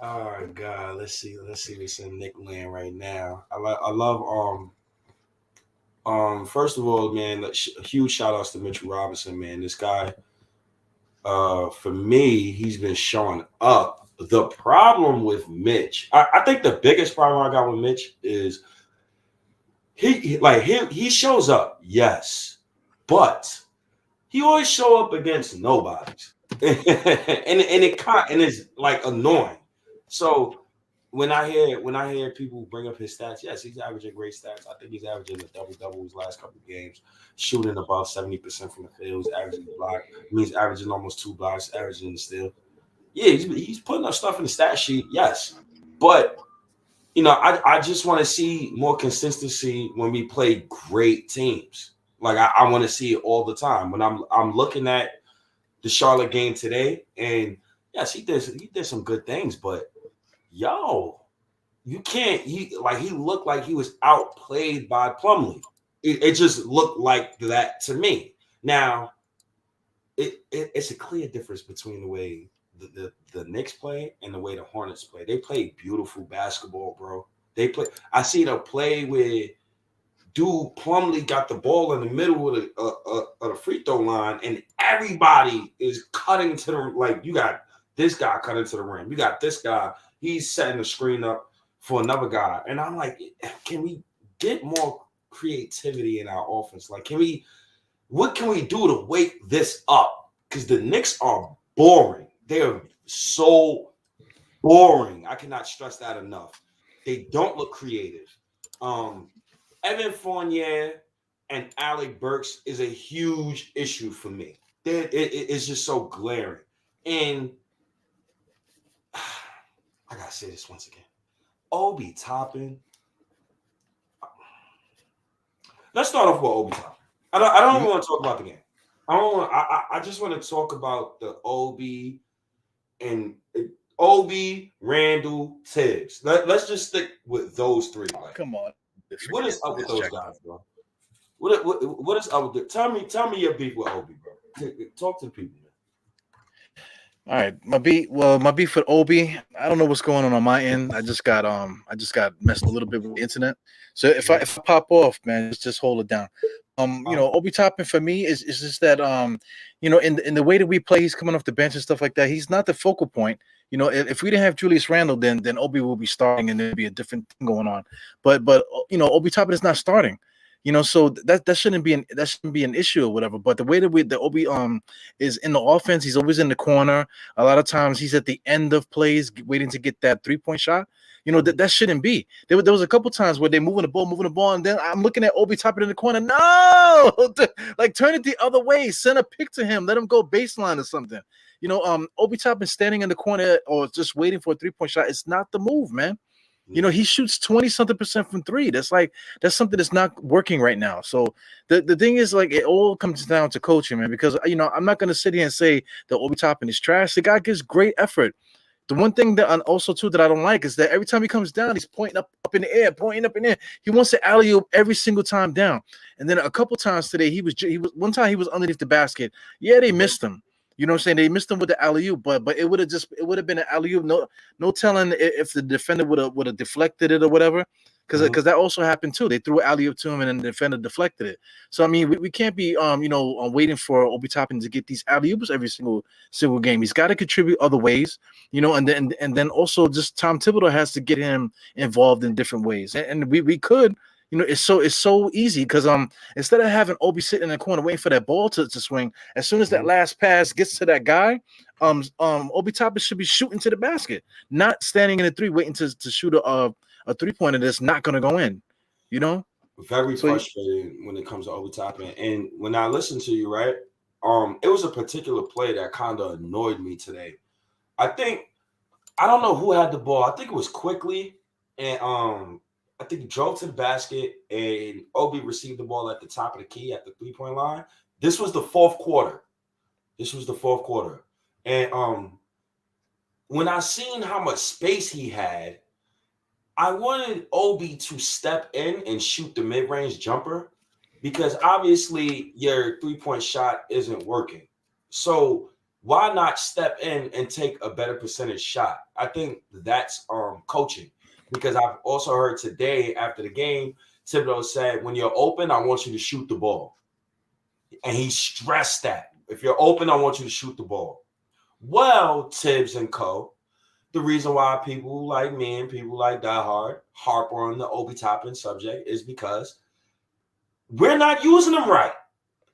Oh God, let's see what's in Nick land right now. I love first of all, man, huge shout outs to Mitchell Robinson, man. This guy, for me, he's been showing up. The problem with Mitch, I think the biggest problem I got with Mitch is he shows up, yes, but he always show up against nobodies, and it's like annoying. So when I hear people bring up his stats, yes, he's averaging great stats. I think he's averaging a double double his last couple of games, shooting about 70% from the field. He's averaging a block. I mean, he's averaging almost 2 blocks, averaging still. Yeah, he's putting up stuff in the stat sheet, yes, but I just want to see more consistency when we play great teams. Like I want to see it all the time. When I'm looking at the Charlotte game today, and yes, he did some good things, but yo, you can't. He looked like he was outplayed by Plumlee. It just looked like that to me. Now it's a clear difference between the way the Knicks play and the way the Hornets play. They play beautiful basketball, bro. They play. I see the play where dude Plumlee got the ball in the middle of the free throw line, and everybody is cutting to the like. You got this guy cutting to the rim. You got this guy. He's setting the screen up for another guy, and I'm like, can we get more creativity in our offense? Like, what can we do to wake this up? Because the Knicks are boring. They are so boring. I cannot stress that enough. They don't look creative. Evan Fournier and Alec Burks is a huge issue for me. It's just so glaring. And I gotta say this once again. Obi Toppin. Let's start off with Obi Toppin. I don't want to talk about the game. I just want to talk about the and Obi, Randle, Tibbs. Let's just stick with those three. Like, Come on. what is up with those guys, bro? What is up with it? Tell me your beef with Obi, bro. Talk to the people, man. All right, my beef with Obi. I don't know what's going on my end. I just got messed a little bit with the internet. So if I pop off, man, just hold it down. Obi Toppin for me is just that in the way that we play, he's coming off the bench and stuff like that. He's not the focal point. If we didn't have Julius Randle, then Obi will be starting and there'd be a different thing going on. But Obi Toppin is not starting. So that shouldn't be an issue or whatever. But the way that the Obi is in the offense, he's always in the corner. A lot of times he's at the end of plays, waiting to get that 3-point shot. That shouldn't be. There was a couple times where they're moving the ball, and then I'm looking at Obi Toppin in the corner. No, like turn it the other way. Send a pick to him. Let him go baseline or something. Obi Toppin standing in the corner or just waiting for a 3-point shot. It's not the move, man. He shoots 20-something% from three. That's something that's not working right now. So the thing is, like, it all comes down to coaching, man, because I'm not gonna sit here and say that Obi Toppin is trash. The guy gives great effort. The one thing that also too that I don't like is that every time he comes down, he's pointing up in the air, pointing up in the air. He wants to alley oop every single time down. And then a couple times today, he was one time he was underneath the basket. Yeah, they missed him. You know what I'm saying? They missed him with the alley oop, but it would have been an alley oop. No telling if the defender would have deflected it or whatever. Because that also happened too. They threw alley oop to him and then the defender deflected it. So I mean, we can't be waiting for Obi Toppin to get these alley oops every single game. He's got to contribute other ways, and then also just Tom Thibodeau has to get him involved in different ways. And we could. It's so easy because instead of having Obi sitting in the corner waiting for that ball to swing, as soon as that last pass gets to that guy, Obi Toppin should be shooting to the basket, not standing in the three waiting to shoot a 3-pointer that's not going to go in. Very frustrating when it comes to Obi Toppin. And when I listened to you, right, it was a particular play that kind of annoyed me today. I don't know who had the ball. I think it was Quickly, and I think he drove to the basket, and Obi received the ball at the top of the key at the 3-point line. This was the fourth quarter. And when I seen how much space he had, I wanted Obi to step in and shoot the mid-range jumper because obviously your 3-point shot isn't working. So why not step in and take a better percentage shot? I think that's coaching, because I've also heard today after the game, Thibodeau said, when you're open, I want you to shoot the ball. And he stressed that. If you're open, I want you to shoot the ball. Well, Tibbs and co., the reason why people like me and people like Diehard harp on the Obi Toppin subject is because we're not using him right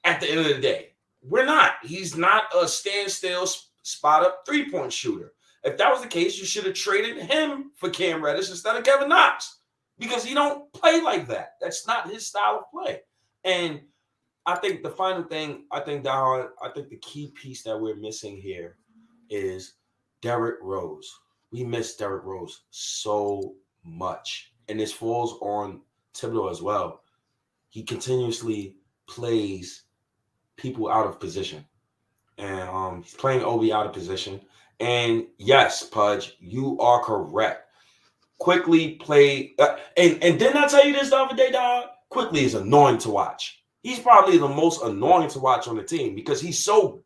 at the end of the day. We're not. He's not a standstill, spot up 3-point shooter. If that was the case, you should have traded him for Cam Reddish instead of Kevin Knox, because he don't play like that. That's not his style of play. And I think the final thing, I think the key piece that we're missing here is Derrick Rose. We miss Derrick Rose so much. And this falls on Thibodeau as well. He continuously plays people out of position. And he's playing Obi out of position. And yes, Pudge, you are correct. Quickly play. And didn't I tell you this the other day, dog? Quickly is annoying to watch. He's probably the most annoying to watch on the team because he's so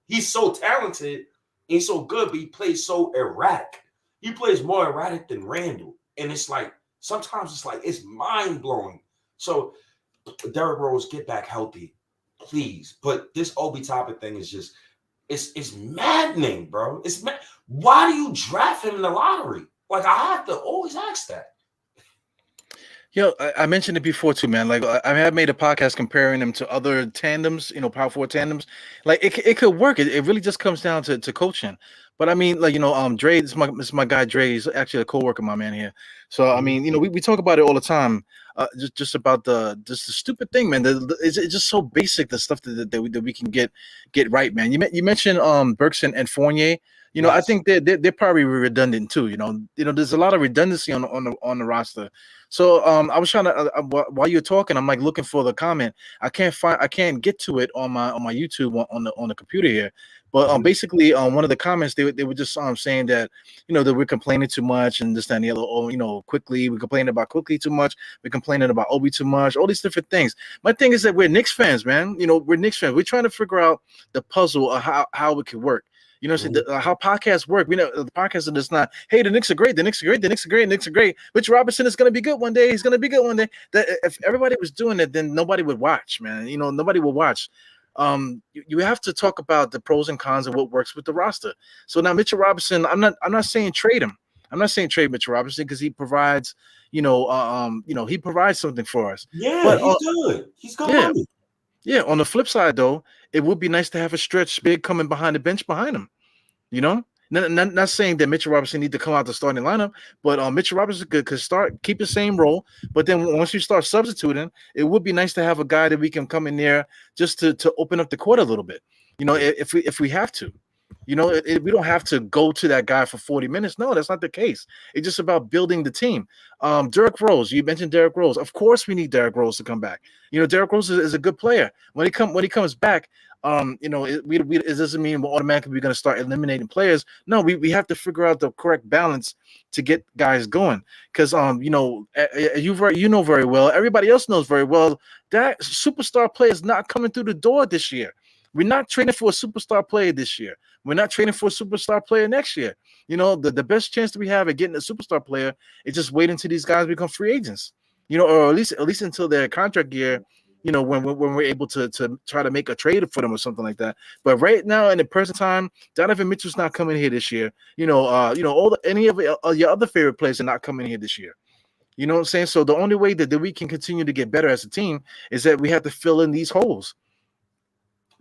talented, he's so good, but he plays so erratic. He plays more erratic than Randle. And it's like, sometimes it's like, it's mind-blowing. So, Derrick Rose, get back healthy, please. But this Obi Toppin thing is just, it's maddening, bro. Why do you draft him in the lottery? Like, I have to always ask that. Yo, I mentioned it before too, man. Like I have made a podcast comparing them to other tandems, power forward tandems. Like it could work. It really just comes down to coaching. But I mean, like Dre, this is my guy Dre. He's actually a coworker, my man here. So I mean, we talk about it all the time. Just about the stupid thing, man. It's just so basic, the stuff that we can get right, man. You mentioned Burks and Fournier. Yes. I think they're probably redundant too. There's a lot of redundancy on the roster. So I was trying to while you're talking, I'm like looking for the comment. I can't get to it on my YouTube on the computer here. But basically, one of the comments they were just saying that that we're complaining too much and this that, and the other. Quickly, we're complaining about Quickly too much. We're complaining about Obi too much. All these different things. My thing is that we're Knicks fans, man. We're Knicks fans. We're trying to figure out the puzzle of how it could work. How podcasts work. The podcast is just not, hey, the Knicks are great. The Knicks are great. The Knicks are great. The Knicks are great. Mitchell Robinson is going to be good one day. He's going to be good one day. That if everybody was doing it, then nobody would watch, man. Nobody will watch. You have to talk about the pros and cons of what works with the roster. So now Mitchell Robinson, I'm not saying trade him. I'm not saying trade Mitchell Robinson because he provides, he provides something for us. Yeah, but, he's good. He's good money. Yeah, on the flip side, though, it would be nice to have a stretch big coming behind the bench behind him. Not saying that Mitchell Robinson need to come out the starting lineup, but Mitchell Robinson could keep the same role. But then once you start substituting, it would be nice to have a guy that we can come in there just to open up the court a little bit. If we have to. We don't have to go to that guy for 40 minutes. No, that's not the case. It's just about building the team. Derrick Rose, you mentioned Derrick Rose. Of course, we need Derrick Rose to come back. Derrick Rose is a good player. When he comes back, it doesn't mean we're automatically going to start eliminating players. No, we have to figure out the correct balance to get guys going. Because you know very well, everybody else knows very well that superstar player is not coming through the door this year. We're not training for a superstar player this year. We're not training for a superstar player next year. The best chance that we have at getting a superstar player is just waiting until these guys become free agents. Or at least until their contract year. When we're able to try to make a trade for them or something like that. But right now, in the present time, Donovan Mitchell's not coming here this year. Any of your other favorite players are not coming here this year. You know what I'm saying? So the only way that we can continue to get better as a team is that we have to fill in these holes.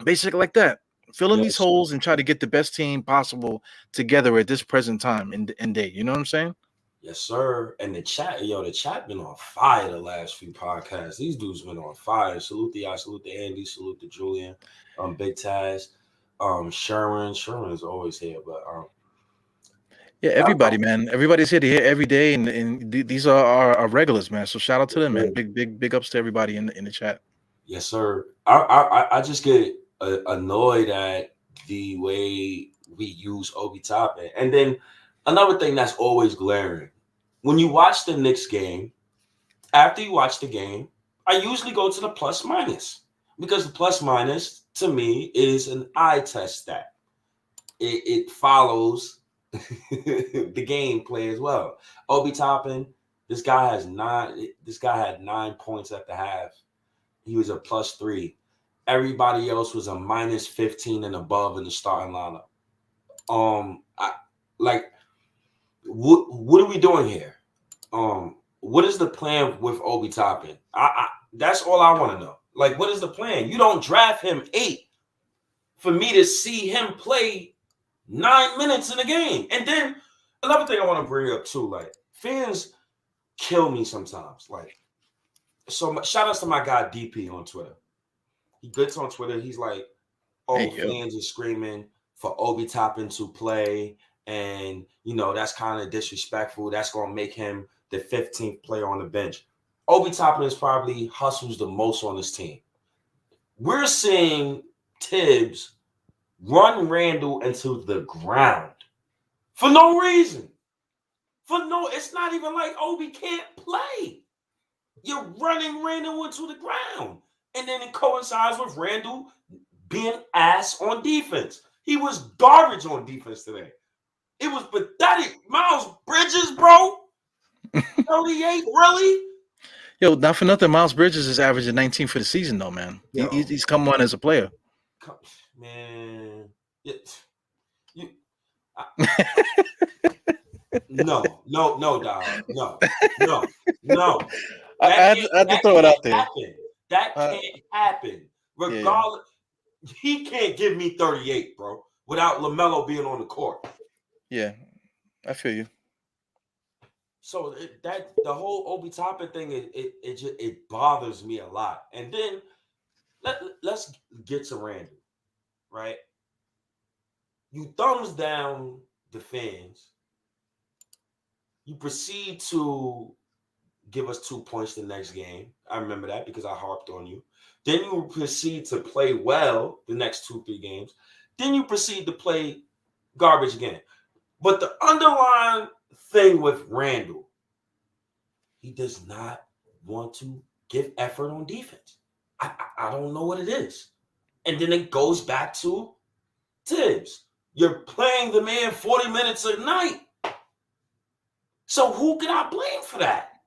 Basically like that. Fill in these holes and try to get the best team possible together at this present time and day. You know what I'm saying? Yes, sir. And the chat been on fire the last few podcasts. These dudes been on fire. Salute to y'all, salute to Andy, salute to Julian, Big Taz, Sherwin. Sherwin is always here, but yeah, everybody, man. Everybody's here to hear every day, and these are our regulars, man. So shout out to them, man. Big ups to everybody in the chat. Yes, sir. I just get annoyed at the way we use Obi Toppin. And then another thing that's always glaring, when you watch the Knicks game, after you watch the game, I usually go to the plus minus because the plus minus to me is an eye test stat. it follows the gameplay as well. Obi Toppin, this guy had 9 points at the half. He was a +3. Everybody else was a -15 and above in the starting lineup. What are we doing here? What is the plan with Obi Toppin? That's all I want to know. Like, what is the plan? You don't draft him 8 for me to see him play 9 minutes in a game. And then another thing I want to bring up too, like, fans kill me sometimes. Like, so shout outs to my guy DP on Twitter. He gets on Twitter. He's like, fans are screaming for Obi Toppin to play. And, that's kind of disrespectful. That's going to make him the 15th player on the bench. Obi Toppin is probably hustles the most on this team. We're seeing Tibbs run Randle into the ground for no reason. It's not even like Obi can't play. You're running Randle into the ground. And then it coincides with Randle being ass on defense. He was garbage on defense today. It was pathetic. Miles Bridges, bro. 38, really? Yo, not for nothing, Miles Bridges is averaging 19 for the season, though, man. He's come on as a player. Man. No, dog. No. I had to throw it out there. That can't happen. Regardless, he can't give me 38, bro, without LaMelo being on the court. Yeah, I feel you. So the whole Obi Toppin thing, it bothers me a lot. And then let's get to Randle, right? You thumbs down the fans. You proceed to give us 2 points the next game. I remember that because I harped on you. Then you proceed to play well the next 2-3 games. Then you proceed to play garbage again. But the underlying thing with Randle, he does not want to give effort on defense. I don't know what it is. And then it goes back to Tibbs. You're playing the man 40 minutes a night. So who can I blame for that?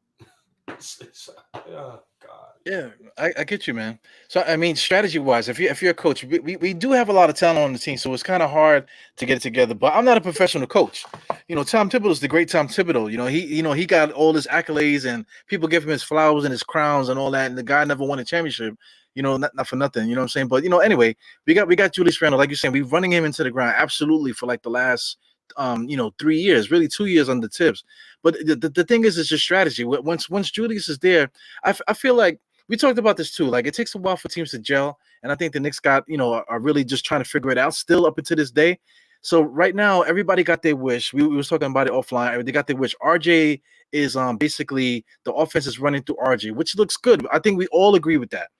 Oh, God. Yeah, I get you, man. So I mean, strategy-wise, if you're a coach, we do have a lot of talent on the team, so it's kind of hard to get it together. But I'm not a professional coach. Tom Thibodeau is the great Tom Thibodeau. He got all his accolades and people give him his flowers and his crowns and all that, and the guy never won a championship. Not for nothing. You know what I'm saying? But anyway, we got Julius Randle, like you're saying, we're running him into the ground absolutely for like the last 3 years, really 2 years under Tibbs. But the thing is, it's just strategy. Once Julius is there, I feel like we talked about this too. Like, it takes a while for teams to gel, and I think the Knicks are really just trying to figure it out still up until this day. So right now, everybody got their wish. We was talking about it offline. They got their wish. RJ is basically the offense is running through RJ, which looks good. I think we all agree with that.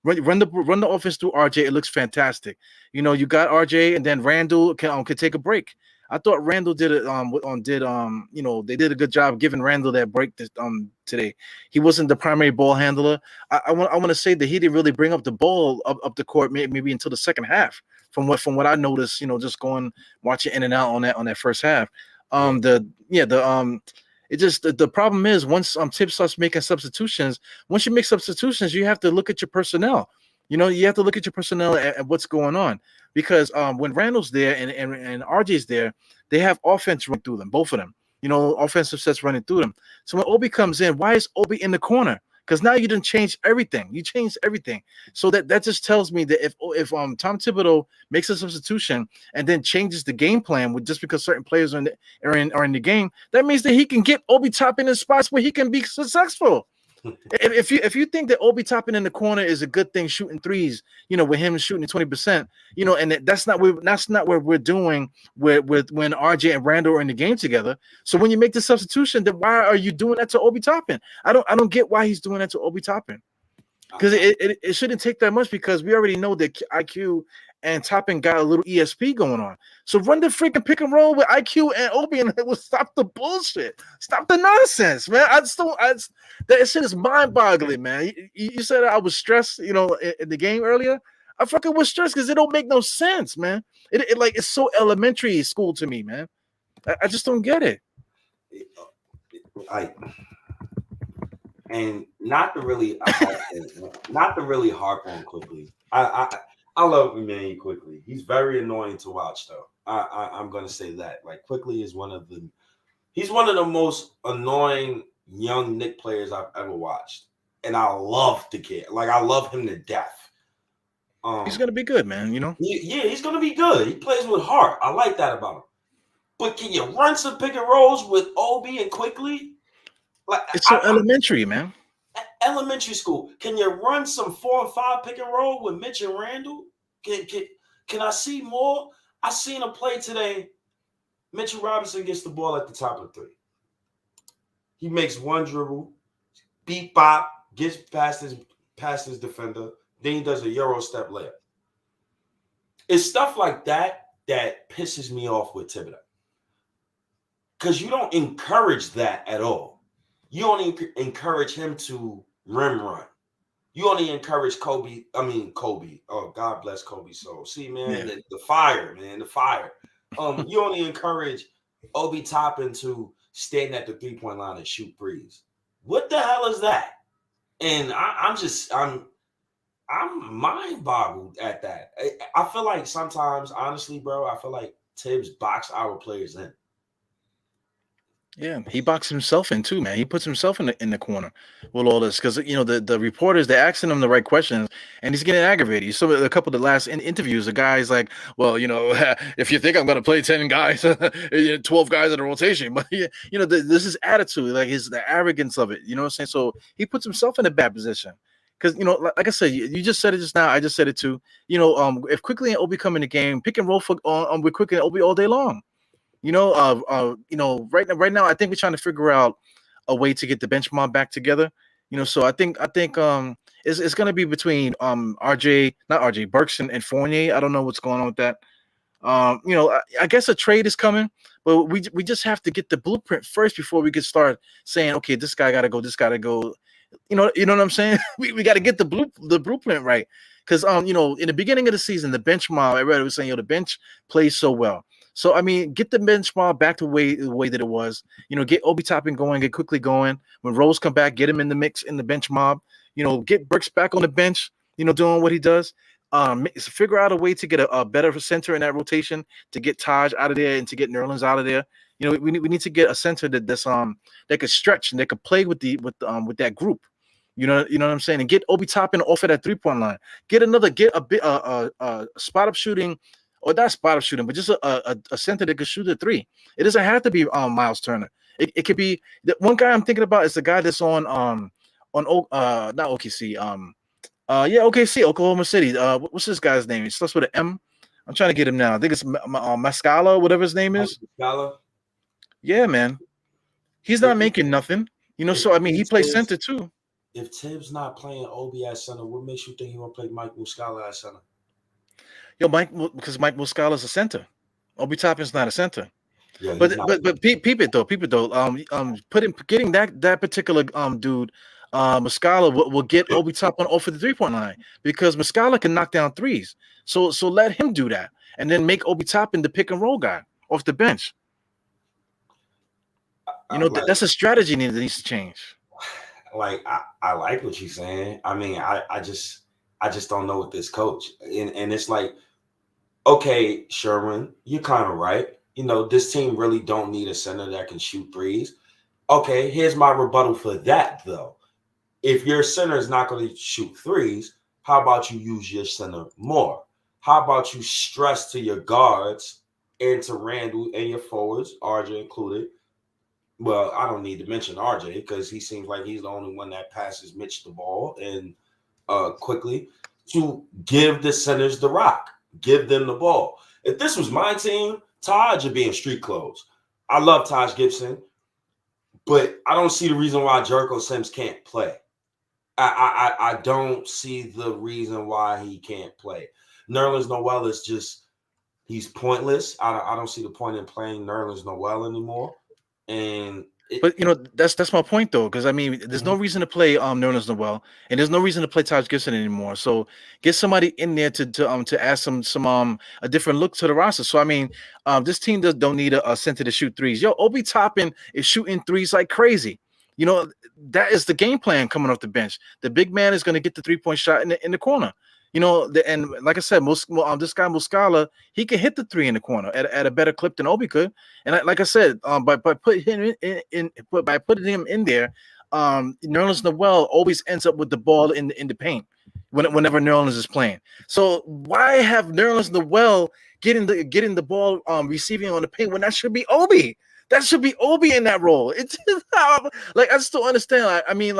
Run the offense through RJ. It looks fantastic. You got RJ, and then Randle can take a break. I thought Randle did it. They did a good job giving Randle that break today. He wasn't the primary ball handler. I want to say that he didn't really bring up the ball up the court maybe until the second half. From what I noticed, just watching in and out on that first half. The problem is once Tibbs starts making substitutions. Once you make substitutions, you have to look at your personnel. You have to look at your personnel and what's going on, because when Randall's there and RJ's there, they have offense running through them, both of them. Offensive sets running through them. So when Obi comes in, why is Obi in the corner? Because now you didn't change everything. You changed everything. So that just tells me that if Tom Thibodeau makes a substitution and then changes the game plan just because certain players are in the game, that means that he can get Obi Toppin in spots where he can be successful. If you think that Obi Toppin in the corner is a good thing, shooting threes, with him shooting 20%, and that's not what we're doing with when RJ and Randle are in the game together. So when you make the substitution, then why are you doing that to Obi Toppin? I don't get why he's doing that to Obi Toppin, because it shouldn't take that much, because we already know that IQ and Toppin got a little ESP going on. So run the freaking pick and roll with IQ and Obi, and it will stop the bullshit. Stop the nonsense, man. That shit is mind-boggling, man. You said I was stressed, in the game earlier. I fucking was stressed because it don't make no sense, man. It like it's so elementary school to me, man. I just don't get it. And not to really harp on quickly. I love Emmanuel quickly. He's very annoying to watch, though. I'm gonna say that. Like, quickly is he's one of the most annoying young Knicks players I've ever watched, and I love the kid. Like, I love him to death. He's gonna be good, man. Yeah, he's gonna be good. He plays with heart. I like that about him. But can you run some pick and rolls with Obi and quickly? Like, it's so elementary, man. Elementary school. Can you run some 4 and 5 pick and roll with Mitch and Randle? Can I see more? I seen a play today. Mitchell Robinson gets the ball at the top of the 3. He makes one dribble, beat bop, gets past his defender. Then he does a Euro step layup. It's stuff like that pisses me off with Thibodeau. Because you don't encourage that at all. You only encourage him to rim run. You only encourage Kobe. Oh, God bless Kobe's soul. See, man, the fire, man, the fire. You only encourage Obi Toppin to stand at the 3-point line and shoot threes. What the hell is that? And I'm mind boggled at that. I feel like sometimes, honestly, bro, I feel like Tibbs box our players in. Yeah, he boxed himself in too, man. He puts himself in the corner with all this because the reporters, they're asking him the right questions and he's getting aggravated. So a couple of the last interviews, the guy's like, "Well, if you think I'm gonna play 10 guys, 12 guys in a rotation," but this is attitude, like the arrogance of it. You know what I'm saying? So he puts himself in a bad position. Because like I said, you just said it just now. I just said it too. If Quickly and Obi come in the game, pick and roll with Quickly and Obi all day long. Right now, I think we're trying to figure out a way to get the bench mob back together. So I think it's gonna be between Burks and Fournier. I don't know what's going on with that. I guess a trade is coming, but we just have to get the blueprint first before we can start saying, okay, this guy gotta go, this gotta go. You know what I'm saying? we got to get the blueprint right. Because in the beginning of the season, the bench mob, I read it was saying, the bench plays so well. So I mean, get the bench mob back to the way that it was. Get Obi Toppin going, get Quickly going. When Rose come back, get him in the mix in the bench mob. Get Burks back on the bench. Doing what he does. Figure out a way to get a better center in that rotation to get Taj out of there and to get Nerlens out of there. We need to get a center that could stretch and that could play with that group. You know what I'm saying? And get Obi Toppin off of that 3-point line. Get a spot up shooting, or not spot up shooting, but just a center that could shoot a 3. It doesn't have to be Miles Turner. It could be the one guy I'm thinking about is the guy that's on not OKC. OKC, Oklahoma City. What's this guy's name? He starts with an M. I'm trying to get him now. I think it's Mascala, whatever his name is. Mascala? Yeah, man. He's not making nothing. So I mean, he plays center too. If Tibbs not playing Obi at center, what makes you think he won't play Mike Muscala at center? Because Mike Muscala is a center. Obi Toppin's not a center. Yeah, but peep it though. Getting that particular dude, Muscala will get Obi Toppin off of the 3-point line because Muscala can knock down threes. So let him do that, and then make Obi Toppin the pick and roll guy off the bench. That's a strategy that needs to change. Like I like what you're saying. I mean, I just don't know with this coach, and it's like, okay, Sherman, you're kind of right. This team really don't need a center that can shoot threes. Okay, here's my rebuttal for that, though. If your center is not going to shoot threes, how about you use your center more? How about you stress to your guards and to Randle and your forwards, RJ included? Well, I don't need to mention RJ because he seems like he's the only one that passes Mitch the ball and quickly to give the centers the rock, give them the ball. If this was my team, Taj would be in street clothes. I love Taj Gibson, but I don't see the reason why Jericho Sims can't play. I don't see the reason why he can't play. Nerlens Noel is just he's pointless. I don't see the point in playing Nerlens Noel anymore. And But that's my point though, because I mean, there's no reason to play Nerlens Noel, and there's no reason to play Taj Gibson anymore. So get somebody in there to add some a different look to the roster. So I mean, this team don't need a center to shoot threes. Yo, Obi Toppin is shooting threes like crazy. That is the game plan coming off the bench. The big man is going to get the 3-point shot in the corner. And like I said, this guy Muscala, he can hit the three in the corner at a better clip than Obi could. And like I said, by putting him by putting him in there, Nerlens Noel always ends up with the ball in the paint whenever Nerlens is playing. So why have Nerlens Noel getting the ball receiving on the paint when that should be Obi? That should be Obi in that role. It's just I just don't understand. I mean,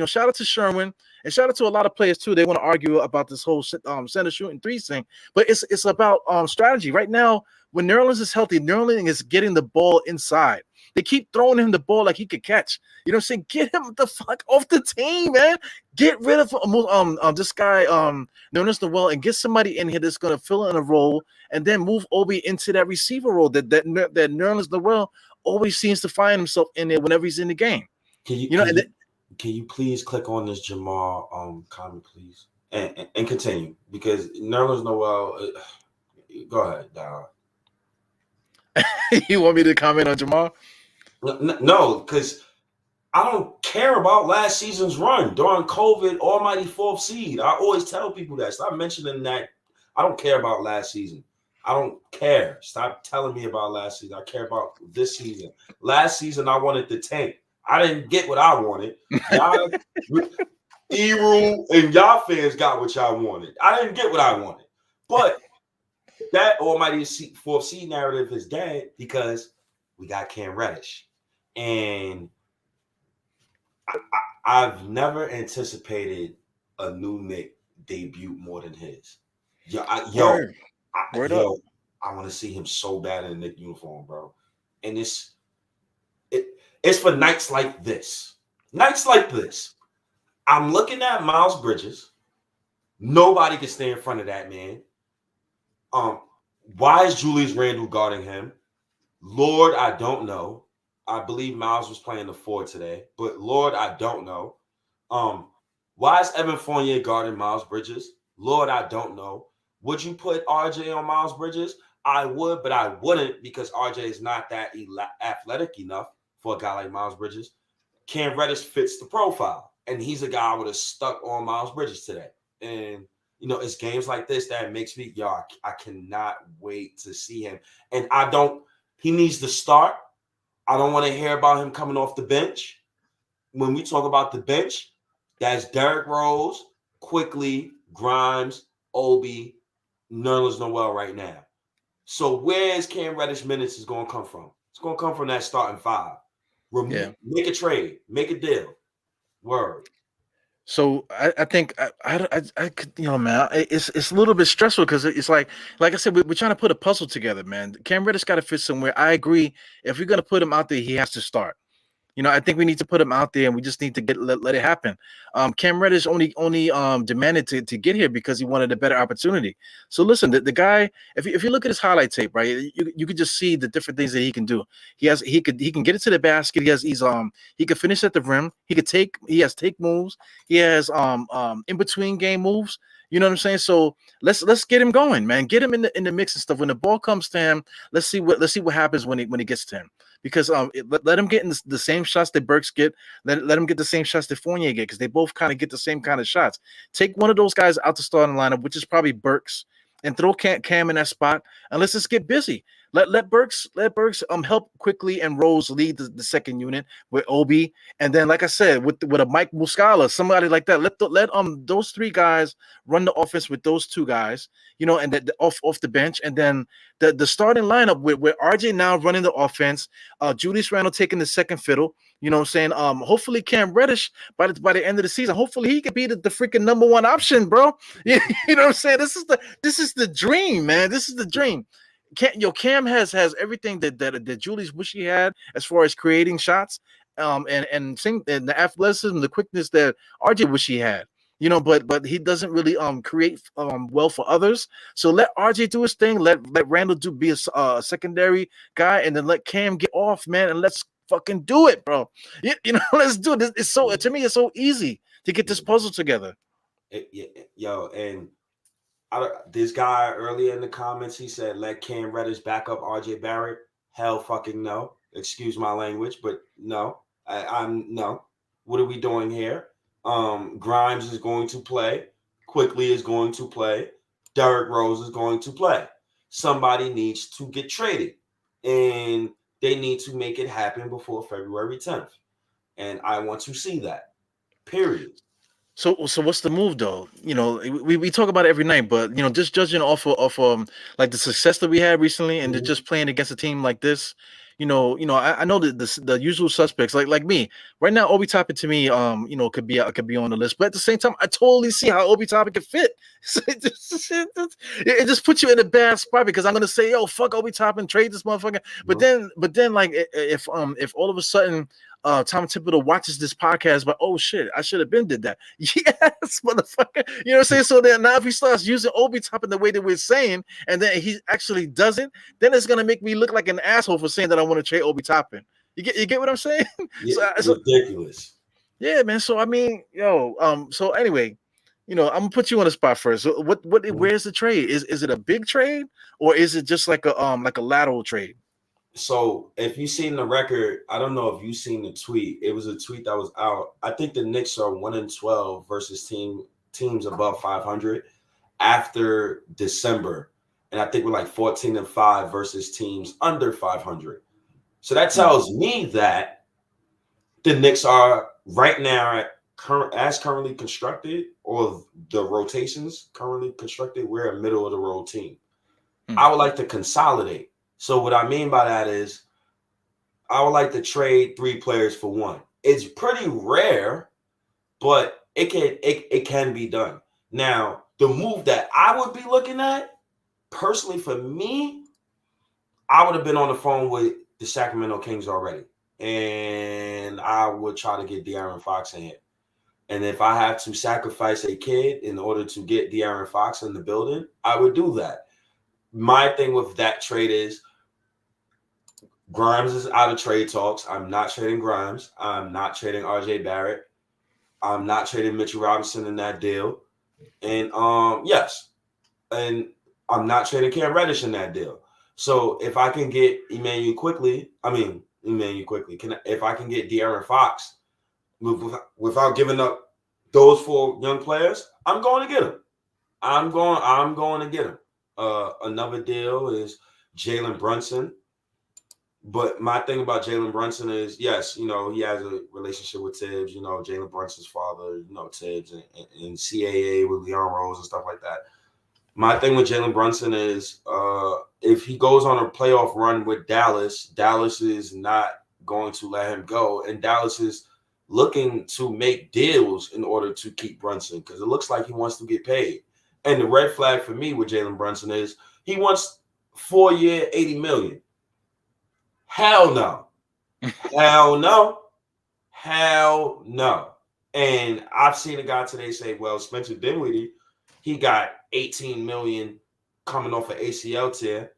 shout out to Sherwin and shout out to a lot of players too. They want to argue about this whole center shooting threes thing, but it's about strategy right now. When Nerlens is healthy, Nerlens is getting the ball inside. They keep throwing him the ball like he could catch. You know what I'm saying? Get him the fuck off the team, man. Get rid of this guy Nerlens Noel and get somebody in here that's gonna fill in a role and then move Obi into that receiver role that Nerlens Noel always seems to find himself in there whenever he's in the game. Can you please click on this Jamal comment, please, and continue, because Nerlens Noel. Go ahead, Diehard. You want me to comment on Jamal? No, because I don't care about last season's run during COVID. Almighty fourth seed. I always tell people that. Stop mentioning that. I don't care about last season. I don't care. Stop telling me about last season. I care about this season. Last season, I wanted the tank. I didn't get what I wanted. Y'all, Eru and y'all fans got what y'all wanted. I didn't get what I wanted. But that almighty fourth seed narrative is dead because we got Cam Reddish. And I've never anticipated a new Knick debut more than his. I want to see him so bad in a Knick uniform, bro. And it's for nights like this. Nights like this. I'm looking at Miles Bridges. Nobody can stay in front of that man. Why is Julius Randle guarding him? Lord, I don't know. I believe Miles was playing the 4 today, but Lord, I don't know. Why is Evan Fournier guarding Miles Bridges? Lord, I don't know. Would you put RJ on Miles Bridges? I would, but I wouldn't because RJ is not that athletic enough for a guy like Miles Bridges. Cam Reddish fits the profile, and he's a guy I would have stuck on Miles Bridges today. And it's games like this that makes me, I cannot wait to see him. And he needs to start. I don't want to hear about him coming off the bench. When we talk about the bench, that's Derrick Rose, Quickly, Grimes, Obi, Nerlens Noel right now. So where's Cam Reddish minutes is going to come from? It's going to come from that starting 5. Make a trade. Make a deal. Word. So I think I could, man, it's a little bit stressful because it's like I said, we're trying to put a puzzle together, man. Cam Reddish got to fit somewhere. I agree. If we're going to put him out there, he has to start. I think we need to put him out there, and we just need to let it happen. Cam Reddish only demanded to get here because he wanted a better opportunity. So listen, the guy, if you look at his highlight tape, right, you could just see the different things that he can do. He can get it to the basket. He can finish at the rim. He has take moves. He has in between game moves. You know what I'm saying? So let's get him going, man. Get him in the mix and stuff. When the ball comes to him, let's see what happens when he gets to him. Because let him get in the same shots that Burks get. Let him get the same shots that Fournier get, because they both kind of get the same kind of shots. Take one of those guys out the starting lineup, which is probably Burks, and throw Cam in that spot, and let's just get busy. Let Burks help Quickly and Rose lead the second unit with Obi, and then like I said, with a Mike Muscala, somebody like that. Let those 3 guys run the offense with those 2 guys, and off the bench, and then the starting lineup with RJ now running the offense, Julius Randle taking the second fiddle. You know what I'm saying? Hopefully Cam Reddish by the end of the season, hopefully he could be the freaking number 1 option, bro. You know what I'm saying? This is the dream, man. This is the dream. Cam has everything that Julius wish he had as far as creating shots, and the athleticism, the quickness that RJ wish he had. But he doesn't really create well for others. So let RJ do his thing. Let Randle be a secondary guy, and then let Cam get off, man, and let's fucking do it, bro. You know, let's do it. It's so to me, it's so easy to get this puzzle together. Yo, and this guy earlier in the comments, he said, let Cam Reddish back up RJ Barrett. Hell fucking no. Excuse my language, but no. I'm no. What are we doing here? Grimes is going to play. Quickly is going to play. Derrick Rose is going to play. Somebody needs to get traded. And they need to make it happen before February 10th. And I want to see that. Period. So what's the move though? You know, we talk about it every night, but you know, just judging off of like the success that we had recently, and just playing against a team like this, you know, I know that the usual suspects like me right now, Obi Toppin to me, you know, could be on the list, but at the same time, I totally see how Obi Toppin could fit. It just puts you in a bad spot because I'm gonna say, yo, fuck Obi Toppin, trade this motherfucker. But then like if all of a sudden Tom Thibodeau watches this podcast, but oh shit, I should have been did that. Yes, motherfucker. You know what I'm saying? So then now if he starts using Obi Toppin the way that we're saying, and then he actually doesn't, then it's gonna make me look like an asshole for saying that I want to trade Obi Toppin. You get what I'm saying? Yeah, so ridiculous. Yeah, man. So I mean, so anyway, you know, I'm gonna put you on the spot first. So where's the trade? Is it a big trade or is it just like a lateral trade? So if you've seen the record, I don't know if you've seen the tweet. It was a tweet that was out. I think the Knicks are 1-12 versus teams above 500 after December. And I think we're like 14-5 versus teams under 500. So that tells me that the Knicks are right now currently constructed, or the rotations currently constructed, we're a middle of the road team. I would like to consolidate. So what I mean by that is I would like to trade 3 players for 1. It's pretty rare, but it can be done. Now, the move that I would be looking at, personally for me, I would have been on the phone with the Sacramento Kings already. And I would try to get De'Aaron Fox in here. And if I have to sacrifice a kid in order to get De'Aaron Fox in the building, I would do that. My thing with that trade is Grimes is out of trade talks. I'm not trading Grimes. I'm not trading RJ Barrett. I'm not trading Mitchell Robinson in that deal. And yes. And I'm not trading Cam Reddish in that deal. So if I can get Emmanuel quickly, if I can get De'Aaron Fox without giving up those 4 young players, I'm going to get him. I'm going to get him. Another deal is Jalen Brunson. But my thing about Jalen Brunson is, yes, you know, he has a relationship with Tibbs, you know, Jalen Brunson's father, you know, Tibbs and CAA with Leon Rose and stuff like that. My thing with Jalen Brunson is if he goes on a playoff run with Dallas, Dallas is not going to let him go. And Dallas is looking to make deals in order to keep Brunson because it looks like he wants to get paid. And the red flag for me with Jalen Brunson is he wants 4-year, $80 million. Hell no. Hell no. Hell no. And I've seen a guy today say, well, Spencer Dinwiddie, he got $18 million coming off an ACL tear.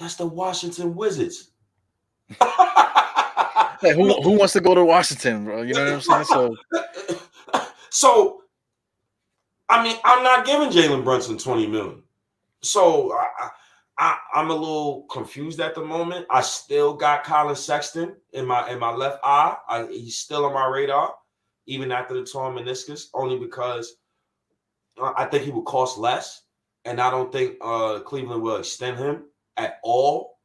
That's the Washington Wizards. Hey, who wants to go to Washington, bro? You know what I'm saying? So I mean, I'm not giving Jalen Brunson $20 million. So I'm a little confused at the moment. I still got Colin Sexton in my left eye. He's still on my radar, even after the torn meniscus, only because I think he would cost less, and I don't think Cleveland will extend him at all.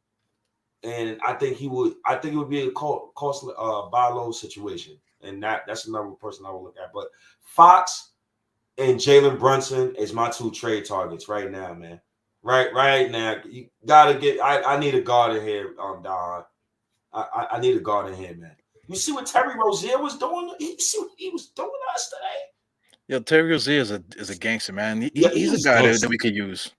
And I think it would be a cost buy low situation, and that's another person I would look at. But Fox and Jalen Brunson is my 2 trade targets right now, man. Right now, you gotta get. I need a guard in here, Don. I need a guard in here, man. You see what Terry Rozier was doing? You see what he was doing us today? Yo, Terry Rozier is a gangster, man. He's a guy that we could use.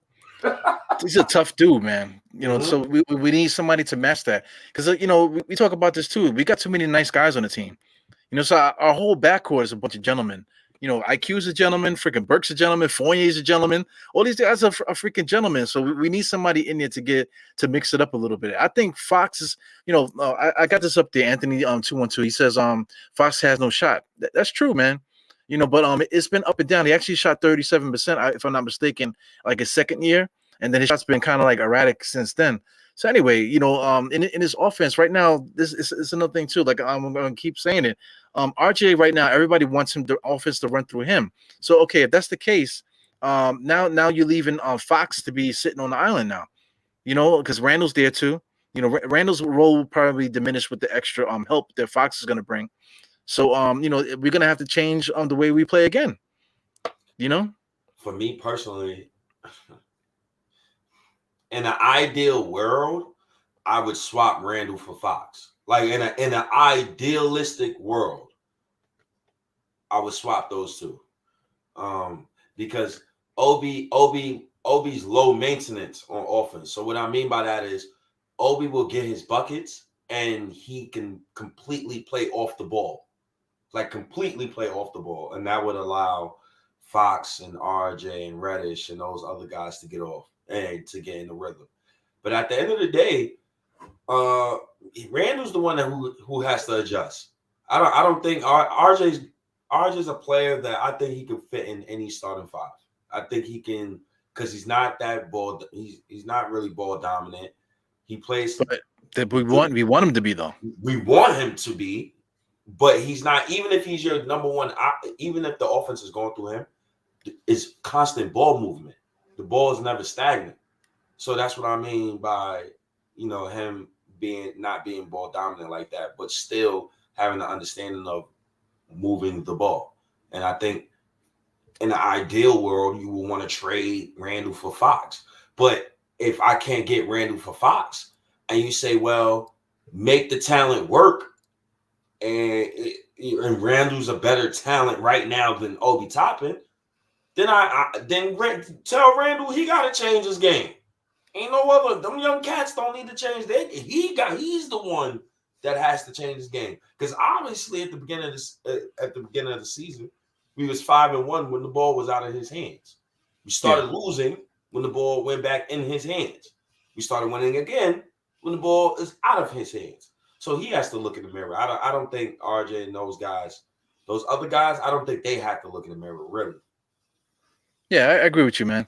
He's a tough dude, man. You know, so we need somebody to match that because you know we talk about this too. We got too many nice guys on the team. You know, so our whole backcourt is a bunch of gentlemen. IQ's a gentleman, freaking Burke's a gentleman, Fournier's a gentleman. All these guys are freaking gentlemen. So we need somebody in there to mix it up a little bit. I think Fox is, I got this up there, Anthony 212. He says Fox has no shot. That's true, man. But it's been up and down. He actually shot 37%, if I'm not mistaken, like his second year, and then his shots been kind of like erratic since then. So anyway, in his offense right now, this is another thing too. Like I'm going to keep saying it. RJ right now, everybody wants the offense to run through him. So okay, if that's the case, now you're leaving Fox to be sitting on the island now. Because Randall's there too. Randall's role will probably diminish with the extra help that Fox is going to bring. So we're going to have to change the way we play again. For me personally, in an ideal world, I would swap Randall for Fox. Like in an idealistic world, I would swap those two. Because Obi's low maintenance on offense. So what I mean by that is Obi will get his buckets and he can completely play off the ball. Like completely play off the ball. And that would allow Fox and RJ and Reddish and those other guys to get off and to get in the rhythm. But at the end of the day, Randall's the one who has to adjust. I don't think RJ's a player that I think he can fit in any starting five. I think he can, because he's not that ball. He's not really ball dominant. He plays. But we want him to be though. We want him to be, but he's not. Even if he's your number one, even if the offense is going through him, it's constant ball movement. The ball is never stagnant. So that's what I mean by him not being ball dominant like that, but still having the understanding of moving the ball. And I think in the ideal world, you will want to trade Randall for Fox. But if I can't get Randall for Fox, and you say, well, make the talent work, and Randall's a better talent right now than Obi Toppin, then tell Randall he got to change his game. Ain't no other. Them young cats don't need to change that. He's the one that has to change his game. Because obviously at the beginning of the season, we was 5-1 when the ball was out of his hands. We started losing when the ball went back in his hands. We started winning again when the ball is out of his hands. So he has to look in the mirror. I don't think RJ and those other guys, I don't think they have to look in the mirror really. Yeah, I agree with you, man.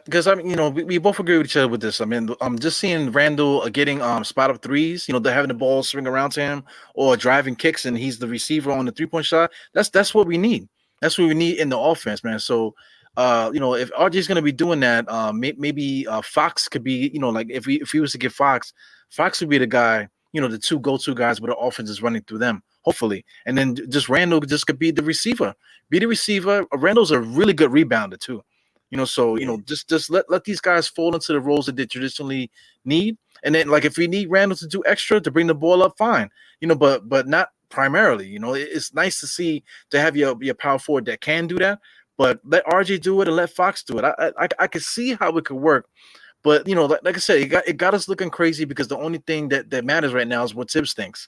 Because we both agree with each other with this. I mean, I'm just seeing Randall getting spot up threes. They're having the ball swing around to him or driving kicks, and he's the receiver on the 3-point shot. That's what we need. That's what we need in the offense, man. So, if RJ's going to be doing that, maybe Fox could be, like if he was to get Fox would be the guy, the two go-to guys, but the offense is running through them, hopefully. And then just Randall just could be the receiver. Randall's a really good rebounder too. Just let these guys fall into the roles that they traditionally need. And then like if we need Randall to do extra to bring the ball up, fine. But not primarily. It's nice to have your power forward that can do that. But let RJ do it and let Fox do it. I can see how it could work. But like I said, it got us looking crazy because the only thing that matters right now is what Tibbs thinks.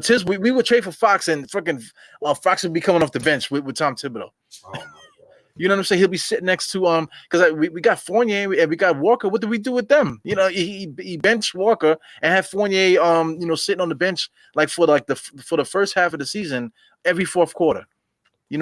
Tibbs, we would trade for Fox and freaking Fox would be coming off the bench with Tom Thibodeau. Oh my God. You know what I'm saying? He'll be sitting next to because we got Fournier and we got Walker. What do we do with them? He benched Walker and had Fournier sitting on the bench for the first half of the season every fourth quarter.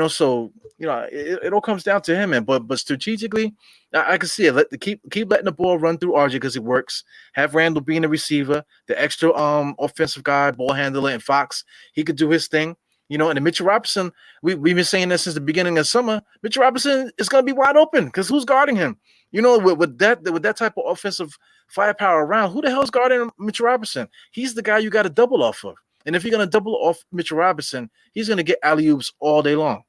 So it all comes down to him, man. But strategically, I can see it. Keep letting the ball run through RJ because it works. Have Randall being the receiver, the extra offensive guy, ball handler, and Fox. He could do his thing. And then Mitchell Robinson, we've been saying this since the beginning of summer. Mitchell Robinson is going to be wide open because who's guarding him? With that type of offensive firepower around, who the hell's guarding Mitchell Robinson? He's the guy you got to double off of. And if you're going to double off Mitchell Robinson, he's going to get alley-oops all day long.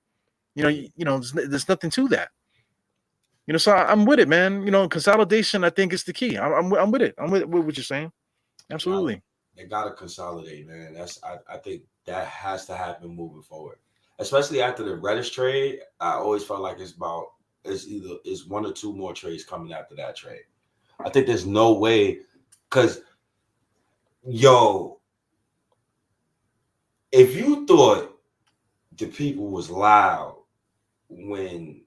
There's nothing to that. So I'm with it, man. Consolidation, I think, is the key. I'm with it. I'm with what you're saying. Absolutely. They got to consolidate, man. I think that has to happen moving forward, especially after the Reddish trade. I always felt like it's one or two more trades coming after that trade. I think there's no way because, if you thought the people was loud when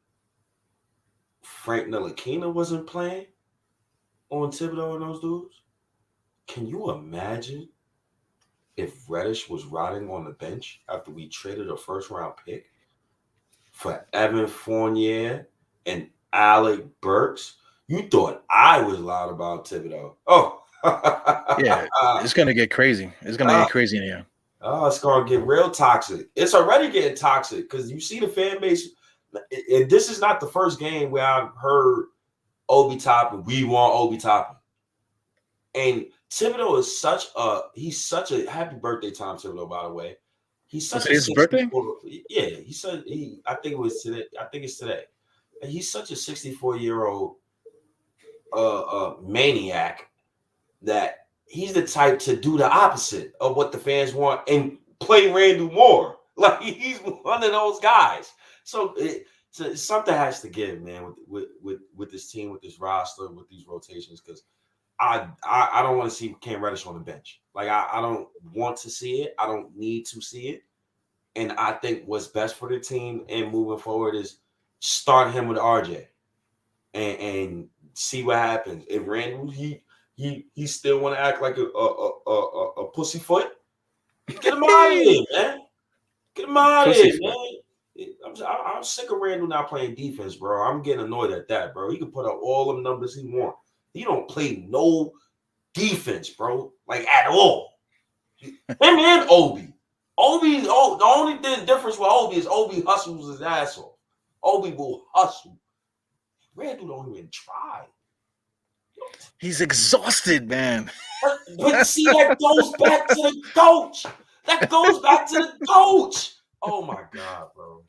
Frank Ntilikina wasn't playing on Thibodeau and those dudes? Can you imagine if Reddish was rotting on the bench after we traded a first-round pick for Evan Fournier and Alec Burks? You thought I was loud about Thibodeau. Oh. Yeah, it's going to get crazy. It's going to get crazy in here. Oh, it's going to get real toxic. It's already getting toxic because you see the fan base. And this is not the first game where I've heard Obi Toppin, we want Obi Toppin. And Thibodeau is he's such a happy birthday, Tom Thibodeau, by the way. He's such his birthday? Yeah, I think it was today. I think it's today. And he's such a 64-year-old maniac that he's the type to do the opposite of what the fans want and play Randle more. Like he's one of those guys. So something has to give, man, with this team, with this roster, with these rotations, because I don't want to see Cam Reddish on the bench. Like I don't want to see it. I don't need to see it. And I think what's best for the team and moving forward is start him with RJ and see what happens. If Randle he still want to act like a pussyfoot, get him out of here, man. Get him out of here, man. I'm sick of Randle not playing defense, bro. I'm getting annoyed at that, bro. He can put up all them numbers he wants. He don't play no defense, bro, like at all. Him and Obi. The only difference with Obi is Obi hustles his ass off. Obi will hustle. Randle don't even try. He's exhausted, man. But see, that goes back to the coach. That goes back to the coach. Oh my God, bro.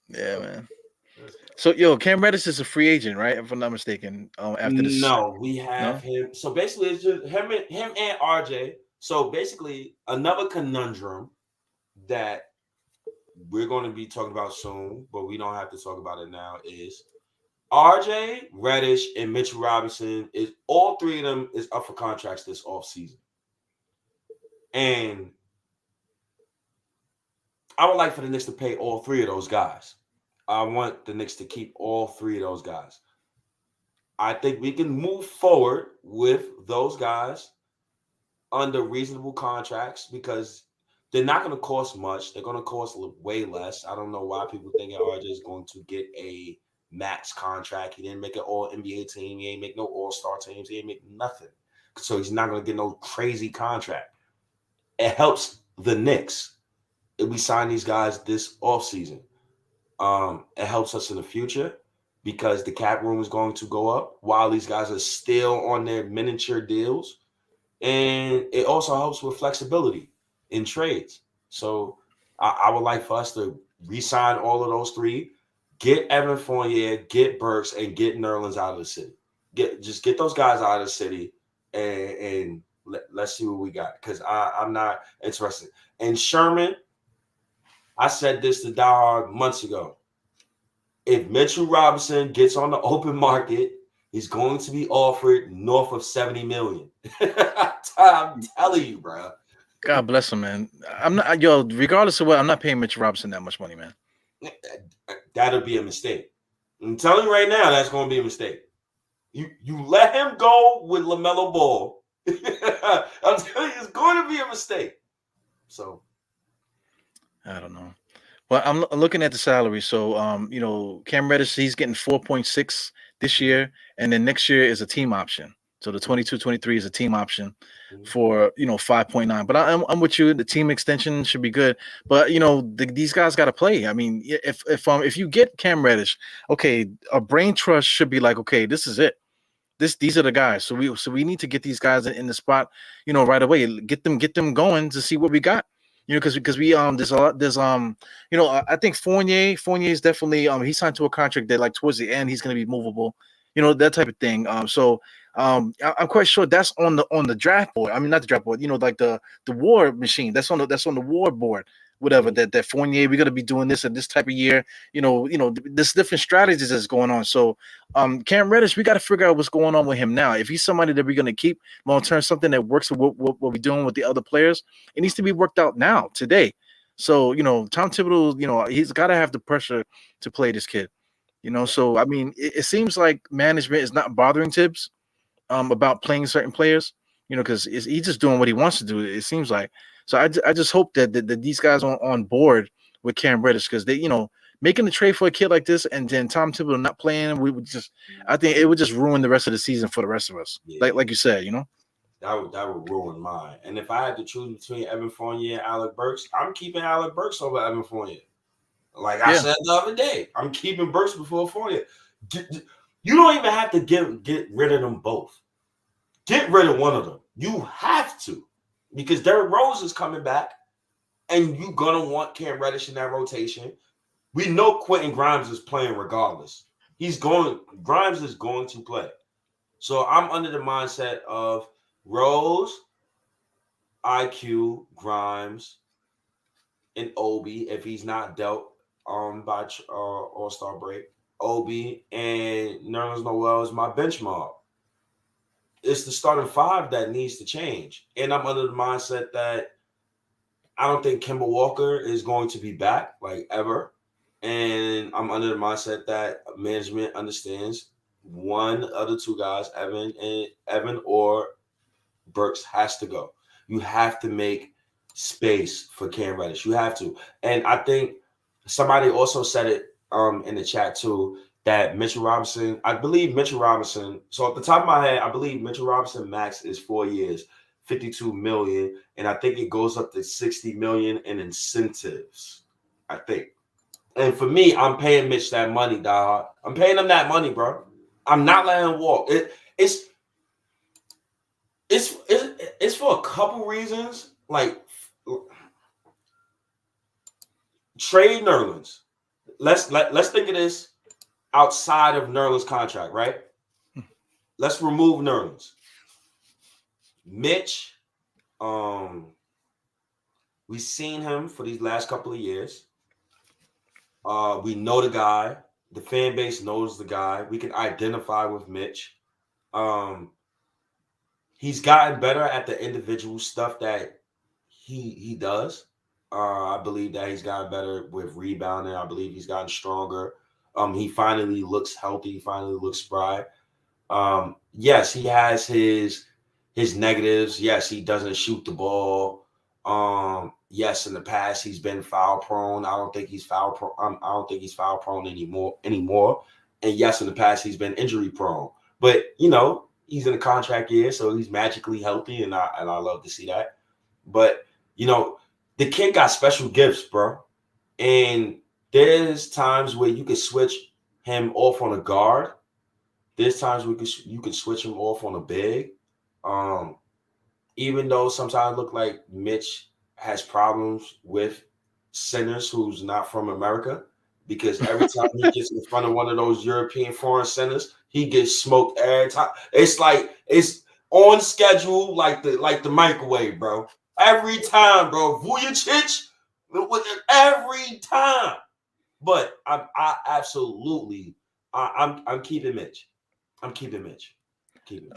Yeah, man. So, Cam Reddish is a free agent, right? If I'm not mistaken. After this, no, we have him. So basically, it's just him and RJ. So basically, another conundrum that we're going to be talking about soon, but we don't have to talk about it now, is RJ, Reddish, and Mitchell Robinson. Is all three of them is up for contracts this offseason. And I would like for the Knicks to pay all three of those guys. I want the Knicks to keep all three of those guys. I think we can move forward with those guys under reasonable contracts because they're not going to cost much. They're going to cost way less. I don't know why people think RJ is going to get a max contract. He didn't make an all-NBA team. He ain't make no all-star teams. He ain't make nothing. So he's not going to get no crazy contract. It helps the Knicks if we sign these guys this offseason. It helps us in the future because the cap room is going to go up while these guys are still on their miniature deals. And it also helps with flexibility in trades. So I would like for us to re-sign all of those three, get Evan Fournier, get Burks, and get Nerlens out of the city. Get those guys out of the city and let's see what we got. Because I'm not interested. And Sherman, I said this to Diehard months ago. If Mitchell Robinson gets on the open market, he's going to be offered north of $70 million. I'm telling you, bro. God bless him, man. I'm not, regardless of what, I'm not paying Mitchell Robinson that much money, man. That'll be a mistake. I'm telling you right now, that's going to be a mistake. You let him go with LaMelo Ball. I'm telling you, it's going to be a mistake. So I don't know. Well, I'm looking at the salary. So, Cam Reddish, he's getting 4.6 this year, and then next year is a team option. So the 22-23 is a team option for 5.9. But I'm with you. The team extension should be good. But these guys got to play. I mean, if you get Cam Reddish, okay, a brain trust should be like, okay, this is it. These are the guys. So we need to get these guys in the spot, right away. Get them going to see what we got. Because we there's a lot I think Fournier is definitely he signed to a contract that like towards the end he's going to be movable, that type of thing. I'm quite sure that's on the draft board. I mean, not the draft board, like the war machine. That's on the war board. Whatever that Fournier, we're gonna be doing this at this type of year. There's different strategies that's going on. So, Cam Reddish, we got to figure out what's going on with him now. If he's somebody that we're gonna keep long term, something that works with what we're doing with the other players, it needs to be worked out now today. So, Tom Thibodeau, he's got to have the pressure to play this kid. So I mean, it seems like management is not bothering Tibbs about playing certain players, because he's just doing what he wants to do. It seems like. So I just hope that these guys are on board with Cam Reddish, because they, making a trade for a kid like this and then Tom Thibodeau not playing, I think it would just ruin the rest of the season for the rest of us. Yeah. Like you said, That would ruin mine. And if I had to choose between Evan Fournier and Alec Burks, I'm keeping Alec Burks over Evan Fournier. Like I said the other day, I'm keeping Burks before Fournier. You don't even have to get rid of them both. Get rid of one of them. You have to, because Derrick Rose is coming back, and you're gonna want Cam Reddish in that rotation. We know Quentin Grimes is playing regardless. Grimes is going to play. So I'm under the mindset of Rose, IQ, Grimes, and Obi if he's not dealt by All-Star break. Obi and Nerlens Noel is my benchmark. It's the starting five that needs to change. And I'm under the mindset that I don't think Kemba Walker is going to be back, like, ever. And I'm under the mindset that management understands one of the two guys, Evan or Burks, has to go. You have to make space for Cam Reddish. You have to. And I think somebody also said it in the chat too, that Mitchell Robinson, I believe Mitchell Robinson, so at the top of my head, I believe Mitchell Robinson max is 4 years, $52 million, and I think it goes up to $60 million in incentives, I think. And for me, I'm paying Mitch that money, dog. I'm paying him that money, bro. I'm not letting him walk. It's for a couple reasons. Like, trade Nerlens. Let's think of this outside of Nerlens' contract, right? Let's remove Nerlens. Mitch, we've seen him for these last couple of years. We know the guy. The fan base knows the guy. We can identify with Mitch. He's gotten better at the individual stuff that he does. I believe that he's gotten better with rebounding. I believe he's gotten stronger. He finally looks healthy. He finally looks spry. Yes, he has his negatives. Yes, he doesn't shoot the ball. Yes, in the past he's been foul prone. I don't think he's foul prone. I don't think he's foul prone anymore. And yes, in the past he's been injury prone. But he's in a contract year, so he's magically healthy, and I love to see that. But the kid got special gifts, bro. And there's times where you could switch him off on a guard. There's times where you could switch him off on a big. Even though sometimes it look like Mitch has problems with centers who's not from America, because every time he gets in front of one of those European foreign centers, he gets smoked every time. It's like it's on schedule, like the microwave, bro. Every time, bro. Vujicic, every time. But I'm keeping Mitch. I'm keeping Mitch.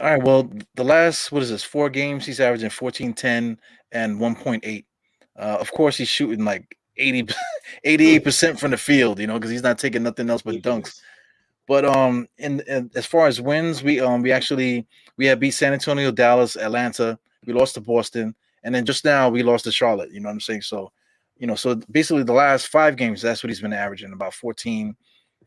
All right. Well, the last 4 games, he's averaging 14, 10, and 1.8. Of course, he's shooting like 88% from the field, because he's not taking nothing else but dunks. But in as far as wins, we had beat San Antonio, Dallas, Atlanta. We lost to Boston, and then just now we lost to Charlotte. You know what I'm saying? So, so basically the last 5 games, that's what he's been averaging, about 14,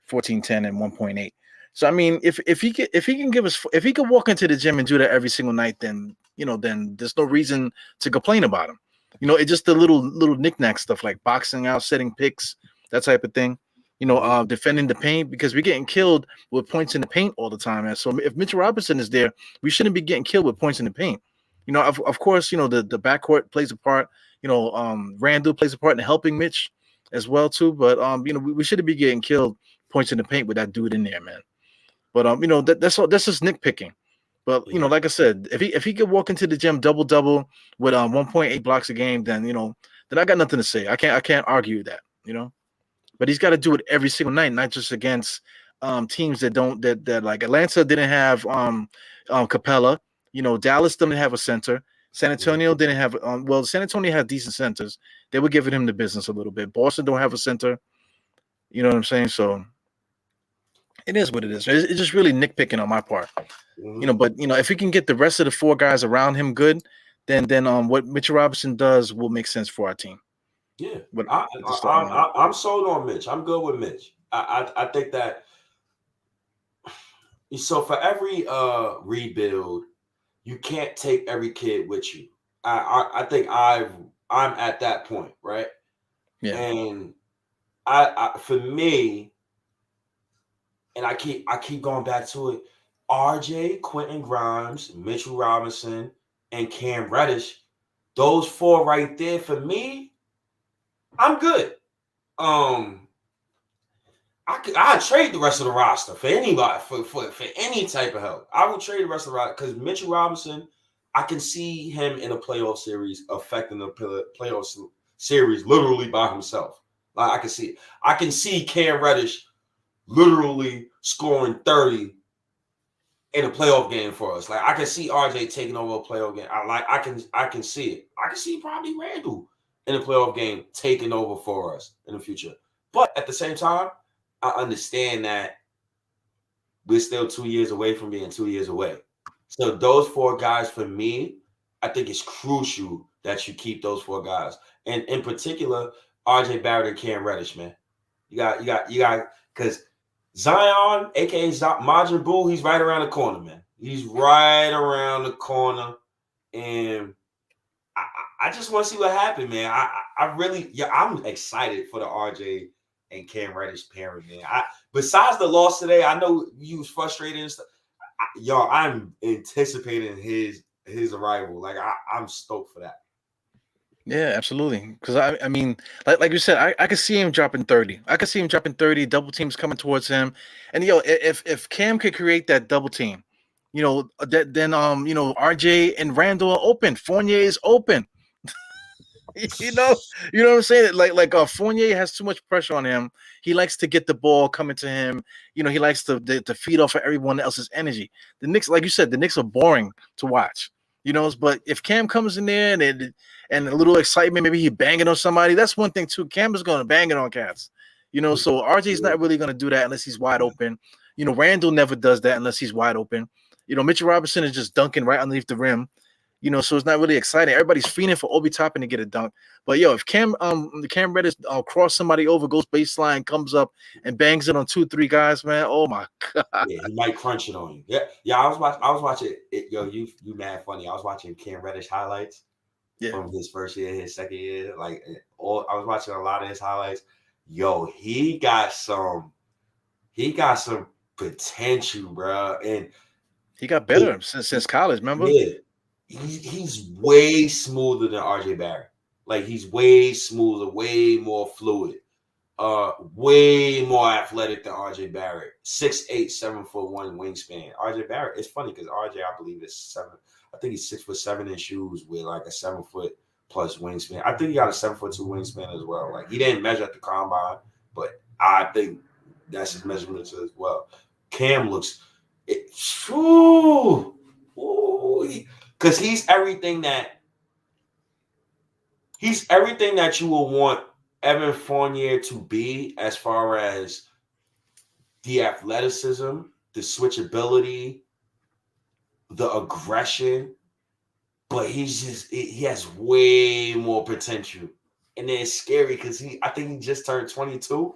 10, and 1.8. So I mean, if he could walk into the gym and do that every single night, then then there's no reason to complain about him. It's just the little knickknack stuff like boxing out, setting picks, that type of thing. Defending the paint, because we're getting killed with points in the paint all the time. And so if Mitchell Robinson is there, we shouldn't be getting killed with points in the paint. Of course, the backcourt plays a part. Randle plays a part in helping Mitch as well too. But we shouldn't be getting killed points in the paint with that dude in there, man. But that's all. That's just nitpicking. But like I said, if he could walk into the gym double with 1.8 blocks a game, then then I got nothing to say. I can't argue that. But he's got to do it every single night, not just against teams that like Atlanta didn't have Capella. Dallas didn't have a center. San Antonio didn't have well, San Antonio had decent centers. They were giving him the business a little bit. Boston don't have a center. You know what I'm saying? So it is what it is. It's just really nitpicking on my part. But if he can get the rest of the 4 guys around him good, then what Mitchell Robinson does will make sense for our team. Yeah, But I'm sold on Mitch. I'm good with Mitch. I think that. So for every rebuild, you can't take every kid with you. I think I'm at that point, right? Yeah. And I for me, and I keep going back to it. RJ, Quentin Grimes, Mitchell Robinson, and Cam Reddish, those 4 right there for me, I'm good. I'd trade the rest of the roster for anybody for any type of help. I would trade the rest of the roster because Mitchell Robinson, I can see him in a playoff series affecting the playoff series literally by himself. Like I can see it. I can see Cam Reddish literally scoring 30 in a playoff game for us. Like I can see RJ taking over a playoff game. I can see it. I can see probably Randle in a playoff game taking over for us in the future. But at the same time, I understand that we're still 2 years away from being 2 years away. So those 4 guys for me, I think it's crucial that you keep those 4 guys. And in particular, RJ Barrett and Cam Reddish, man. You got because Zion, aka Majin Buu, he's right around the corner, man. He's right around the corner. And I just want to see what happens, man. I'm excited for the RJ and Cam Reddish pairing, man. Besides the loss today, I know you was frustrated and stuff. I'm anticipating his arrival. Like I'm stoked for that. Yeah, absolutely. Because I mean, like you said, I could see him dropping 30. I could see him dropping 30. Double teams coming towards him, and if Cam could create that double team, then RJ and Randle are open. Fournier is open. you know what I'm saying? Like Fournier has too much pressure on him. He likes to get the ball coming to him. He likes to feed off of everyone else's energy. The Knicks, like you said, the Knicks are boring to watch. But if Cam comes in there and a little excitement, maybe he banging on somebody, that's one thing too. Cam is going to bang it on cats. So RJ's not really going to do that unless he's wide open. Randall never does that unless he's wide open. Mitchell Robinson is just dunking right underneath the rim. So it's not really exciting. Everybody's fiending for Obi Toppin to get a dunk. But if Cam Reddish cross somebody over, goes baseline, comes up and bangs it on 2-3 guys, man. Oh my god. Yeah, he might crunch it on you. Yeah. I was watching it. Yo, you mad funny. I was watching Cam Reddish highlights from his first year, his second year. I was watching a lot of his highlights. Yo, he got some potential, bro. And he got better since college, remember? Yeah. He's way smoother than RJ Barrett. Like he's way smoother, way more fluid, way more athletic than RJ Barrett. 6'8", 7'1" wingspan. RJ Barrett, it's funny because RJ, I believe, is 7. I think he's 6'7" in shoes with like a 7 foot plus wingspan. I think he got a 7'2" wingspan as well. Like he didn't measure at the combine, but I think that's his measurements as well. Cam looks because he's everything that you will want Evan Fournier to be as far as the athleticism, the switchability, the aggression, but he has way more potential. And then it's scary because I think he just turned 22.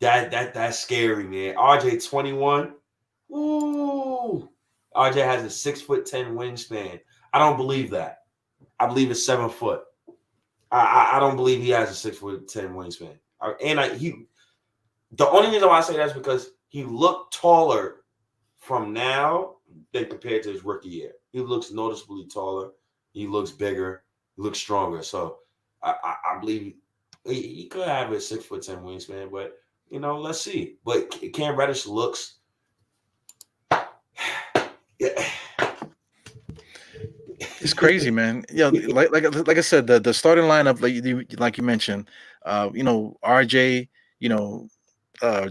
That's scary, man. RJ 21. Ooh. RJ has a 6'10" wingspan. I don't believe that. I believe it's 7 foot. I don't believe he has a 6'10" wingspan. The only reason why I say that is because he looked taller from now than compared to his rookie year. He looks noticeably taller. He looks bigger. He looks stronger. So I believe he could have a 6'10" wingspan, but let's see. But Cam Reddish looks. Yeah. It's crazy, man. Like I said, the starting lineup, like you mentioned, RJ,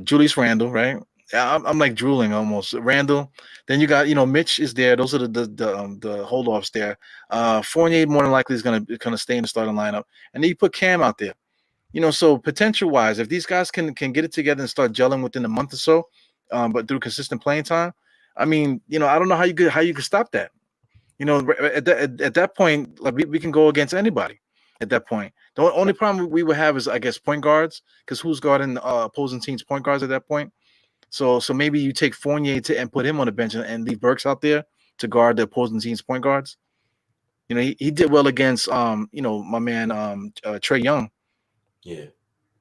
Julius Randle, right? I'm like drooling almost. Randall. Then you got Mitch is there. Those are the hold-offs there. Fournier more than likely is gonna stay in the starting lineup, and then you put Cam out there. So potential wise, if these guys can get it together and start gelling within a month or so, but through consistent playing time, I mean, I don't know how you could stop that. At that point, like we can go against anybody. At that point, the only problem we would have is, I guess, point guards, because who's guarding opposing teams' point guards at that point? So maybe you take Fournier and put him on the bench and leave Burks out there to guard the opposing team's point guards. He did well against my man Trey Young. Yeah.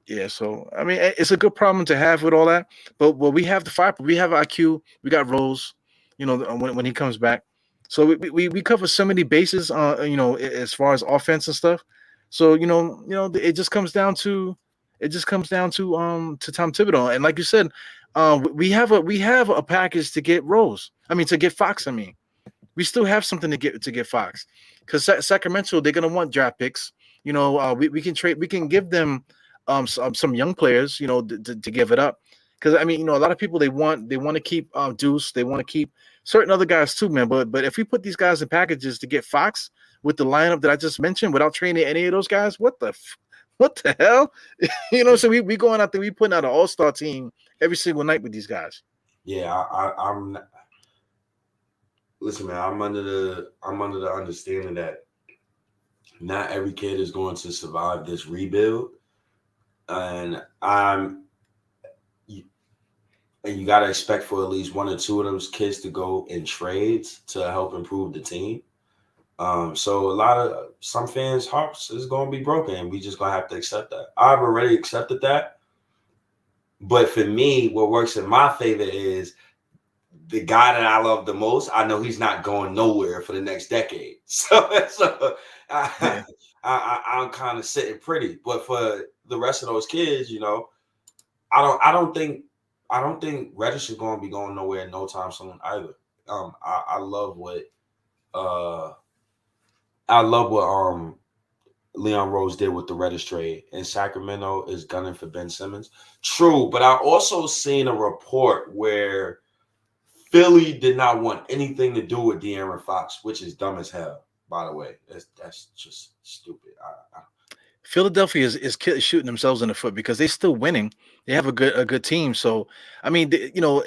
Yeah, so I mean, it's a good problem to have with all that. But we have the fire, we have IQ, we got Rose, when he comes back. So we cover so many bases, as far as offense and stuff. So it just comes down to to Tom Thibodeau, and like you said, we have a package to get Rose. I mean, to get Fox. I mean, we still have something to get Fox, because Sacramento, they're gonna want draft picks. We can trade, we can give them some young players, to give it up. Because I mean, a lot of people they want to keep Deuce, they want to keep certain other guys too, man. But if we put these guys in packages to get Fox with the lineup that I just mentioned, without training any of those guys, what the hell? So we going out there, we putting out an all-star team every single night with these guys. Yeah, I'm. Listen, man, I'm under the understanding that not every kid is going to survive this rebuild, and you got to expect for at least one or two of those kids to go in trades to help improve the team. So some fans' hearts is going to be broken, and we just going to have to accept that. I've already accepted that, but for me, what works in my favor is the guy that I love the most. I know he's not going nowhere for the next decade, so I'm kind of sitting pretty. But for the rest of those kids, I don't think Reddish is going to be going nowhere no time soon either. I love what Leon Rose did with the Reddish trade, and Sacramento is gunning for Ben Simmons. True, but I also seen a report where Philly did not want anything to do with De'Aaron Fox, which is dumb as hell, by the way. That's just stupid. Philadelphia is shooting themselves in the foot, because they're still winning. They have a good team. So I mean,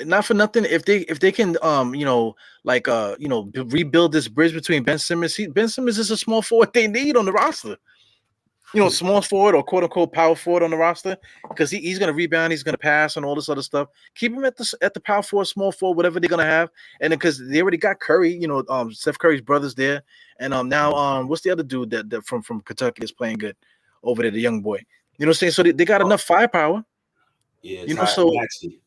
not for nothing. If they can rebuild this bridge between Ben Simmons. Ben Simmons is a small forward they need on the roster. Small forward or quote unquote power forward on the roster, because he's going to rebound, he's going to pass, and all this other stuff. Keep him at the power forward, small forward, whatever they're going to have. And because they already got Curry, Steph Curry's brother's there, and now what's the other dude that from Kentucky is playing good over there, the young boy. You know what I'm saying? So they got enough firepower. Yeah, Maxey.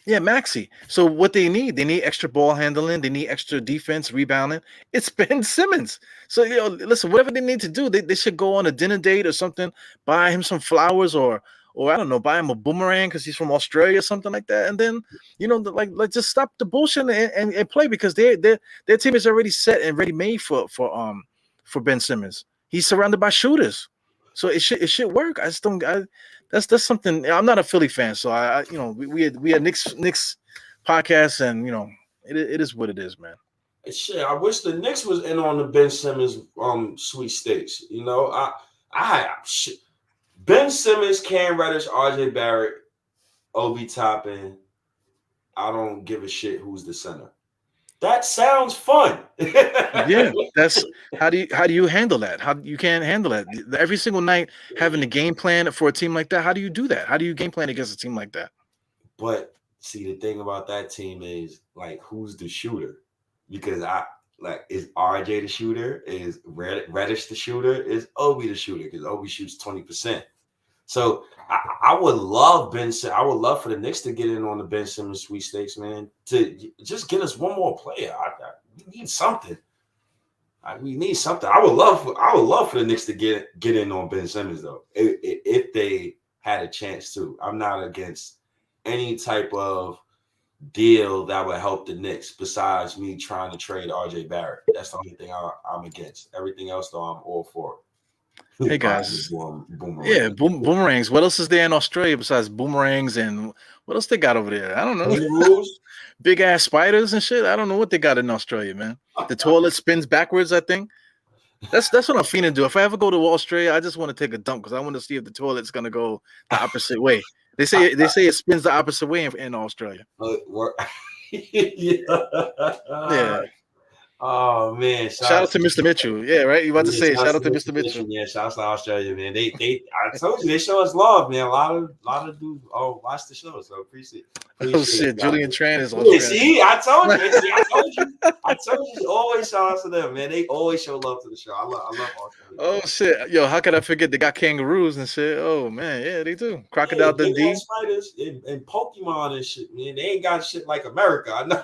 Yeah, Maxey. So what they need extra ball handling. They need extra defense, rebounding. It's Ben Simmons. So, listen, whatever they need to do, they should go on a dinner date or something, buy him some flowers, or I don't know, buy him a boomerang because he's from Australia or something like that. And then, like just stop the bullshit and play, because their team is already set and ready made for Ben Simmons. He's surrounded by shooters. So it should work. I just don't. That's something. I'm not a Philly fan, so we had Knicks podcast, and it is what it is, man. Shit, I wish the Knicks was in on the Ben Simmons sweepstakes. Ben Simmons, Cam Reddish, RJ Barrett, Obi Toppin. I don't give a shit who's the center. That sounds fun. Yeah, that's how do you handle that? How you can't handle that every single night, having a game plan for a team like that. How do you do that? How do you game plan against a team like that? But see, the thing about that team is, like, who's the shooter? Because is RJ the shooter? Is Reddish the shooter? Is Obi the shooter? Because Obi shoots 20%. So I would love I would love for the Knicks to get in on the Ben Simmons sweepstakes, man. To just get us one more player. We need something. We need something. I would love for the Knicks to get in on Ben Simmons, though, if they had a chance to. I'm not against any type of deal that would help the Knicks besides me trying to trade RJ Barrett. That's the only thing I'm against. Everything else, though, I'm all for it. Hey guys. Yeah, Boomerang. boomerangs. What else is there in Australia besides boomerangs and what else they got over there? I don't know. Kangaroos? Big ass spiders and shit. I don't know what they got in Australia, man. The toilet spins backwards, I think. That's what I'm feeling to do. If I ever go to Australia, I just want to take a dump because I want to see if the toilet's gonna go the opposite way. They say it spins the opposite way in Australia. Yeah. Oh man! Shout out to Mr. Mitchell. Yeah, right. You about to say shout out to Mr. Mitchell. Yeah, shout out to Australia, man. I told you they show us love, man. A lot of dudes watch the show, so appreciate Oh shit, Julian Tran is Australian. Australian. See, I told you. I told you. Always shout out to them, man. They always show love to the show. I love Australia. Oh shit, yo, how could I forget? They got kangaroos and shit. Oh man, yeah, they do. Crocodile Dundee. They got spiders and Pokemon and shit, man. They ain't got shit like America. I know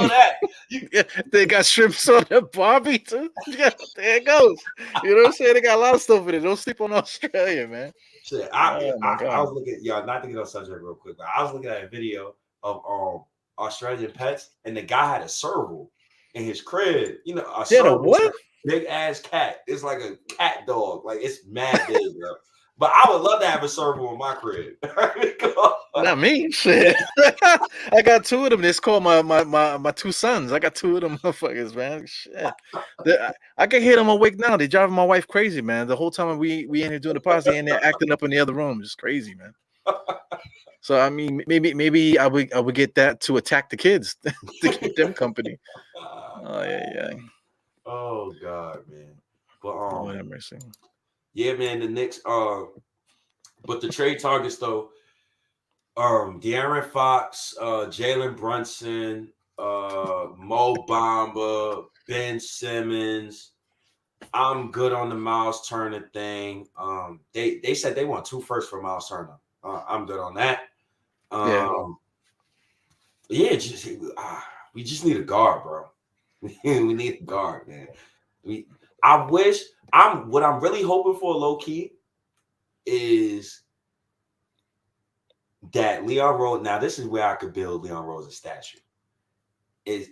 that. Yeah, they got shrimps on the Barbie too. Yeah, there it goes. You know what I'm saying? They got a lot of stuff in it. Don't sleep on Australia, man. Shit, I was looking, not to get on subject real quick, but I was looking at a video of Australian pets, and the guy had a serval in his crib. You know, a serval, what? Big ass cat. It's like a cat dog. Like it's mad big, bro. But I would love to have a serval in my crib. Not me, shit. I got two of them. It's called my two sons. I got two of them motherfuckers, man. Shit. I can hear them awake now. They driving my wife crazy, man. The whole time we in here doing the podcast, they in there acting up in the other room. It's crazy, man. So I mean, maybe I would get that to attack the kids to keep them company. Oh yeah. Oh God, man. But mercy. Yeah, man, the Knicks but the trade targets though, De'Aaron Fox, Jalen Brunson, Mo Bamba, Ben Simmons. I'm good on the Miles Turner thing. They said they want 2 firsts for Miles Turner. I'm good on that. We just need a guard, bro. We need a guard, man. What I'm really hoping for, low key, is that Leon Rose. Now, this is where I could build Leon Rose's statue. Because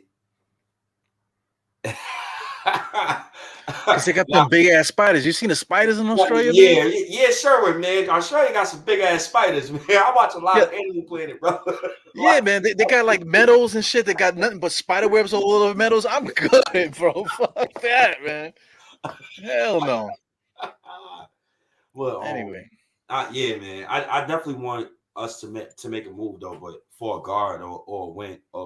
they got them big ass spiders. You seen the spiders in Australia? Yeah, sure, man. Australia got some big ass spiders, man. I watch a lot of Animal Planet, bro. Yeah, man. They got like meadows and shit. They got nothing but spider webs all over meadows. I'm good, bro. Fuck that, man. Hell no. Well, anyway, yeah, man. I definitely want us to make a move though, but for a guard or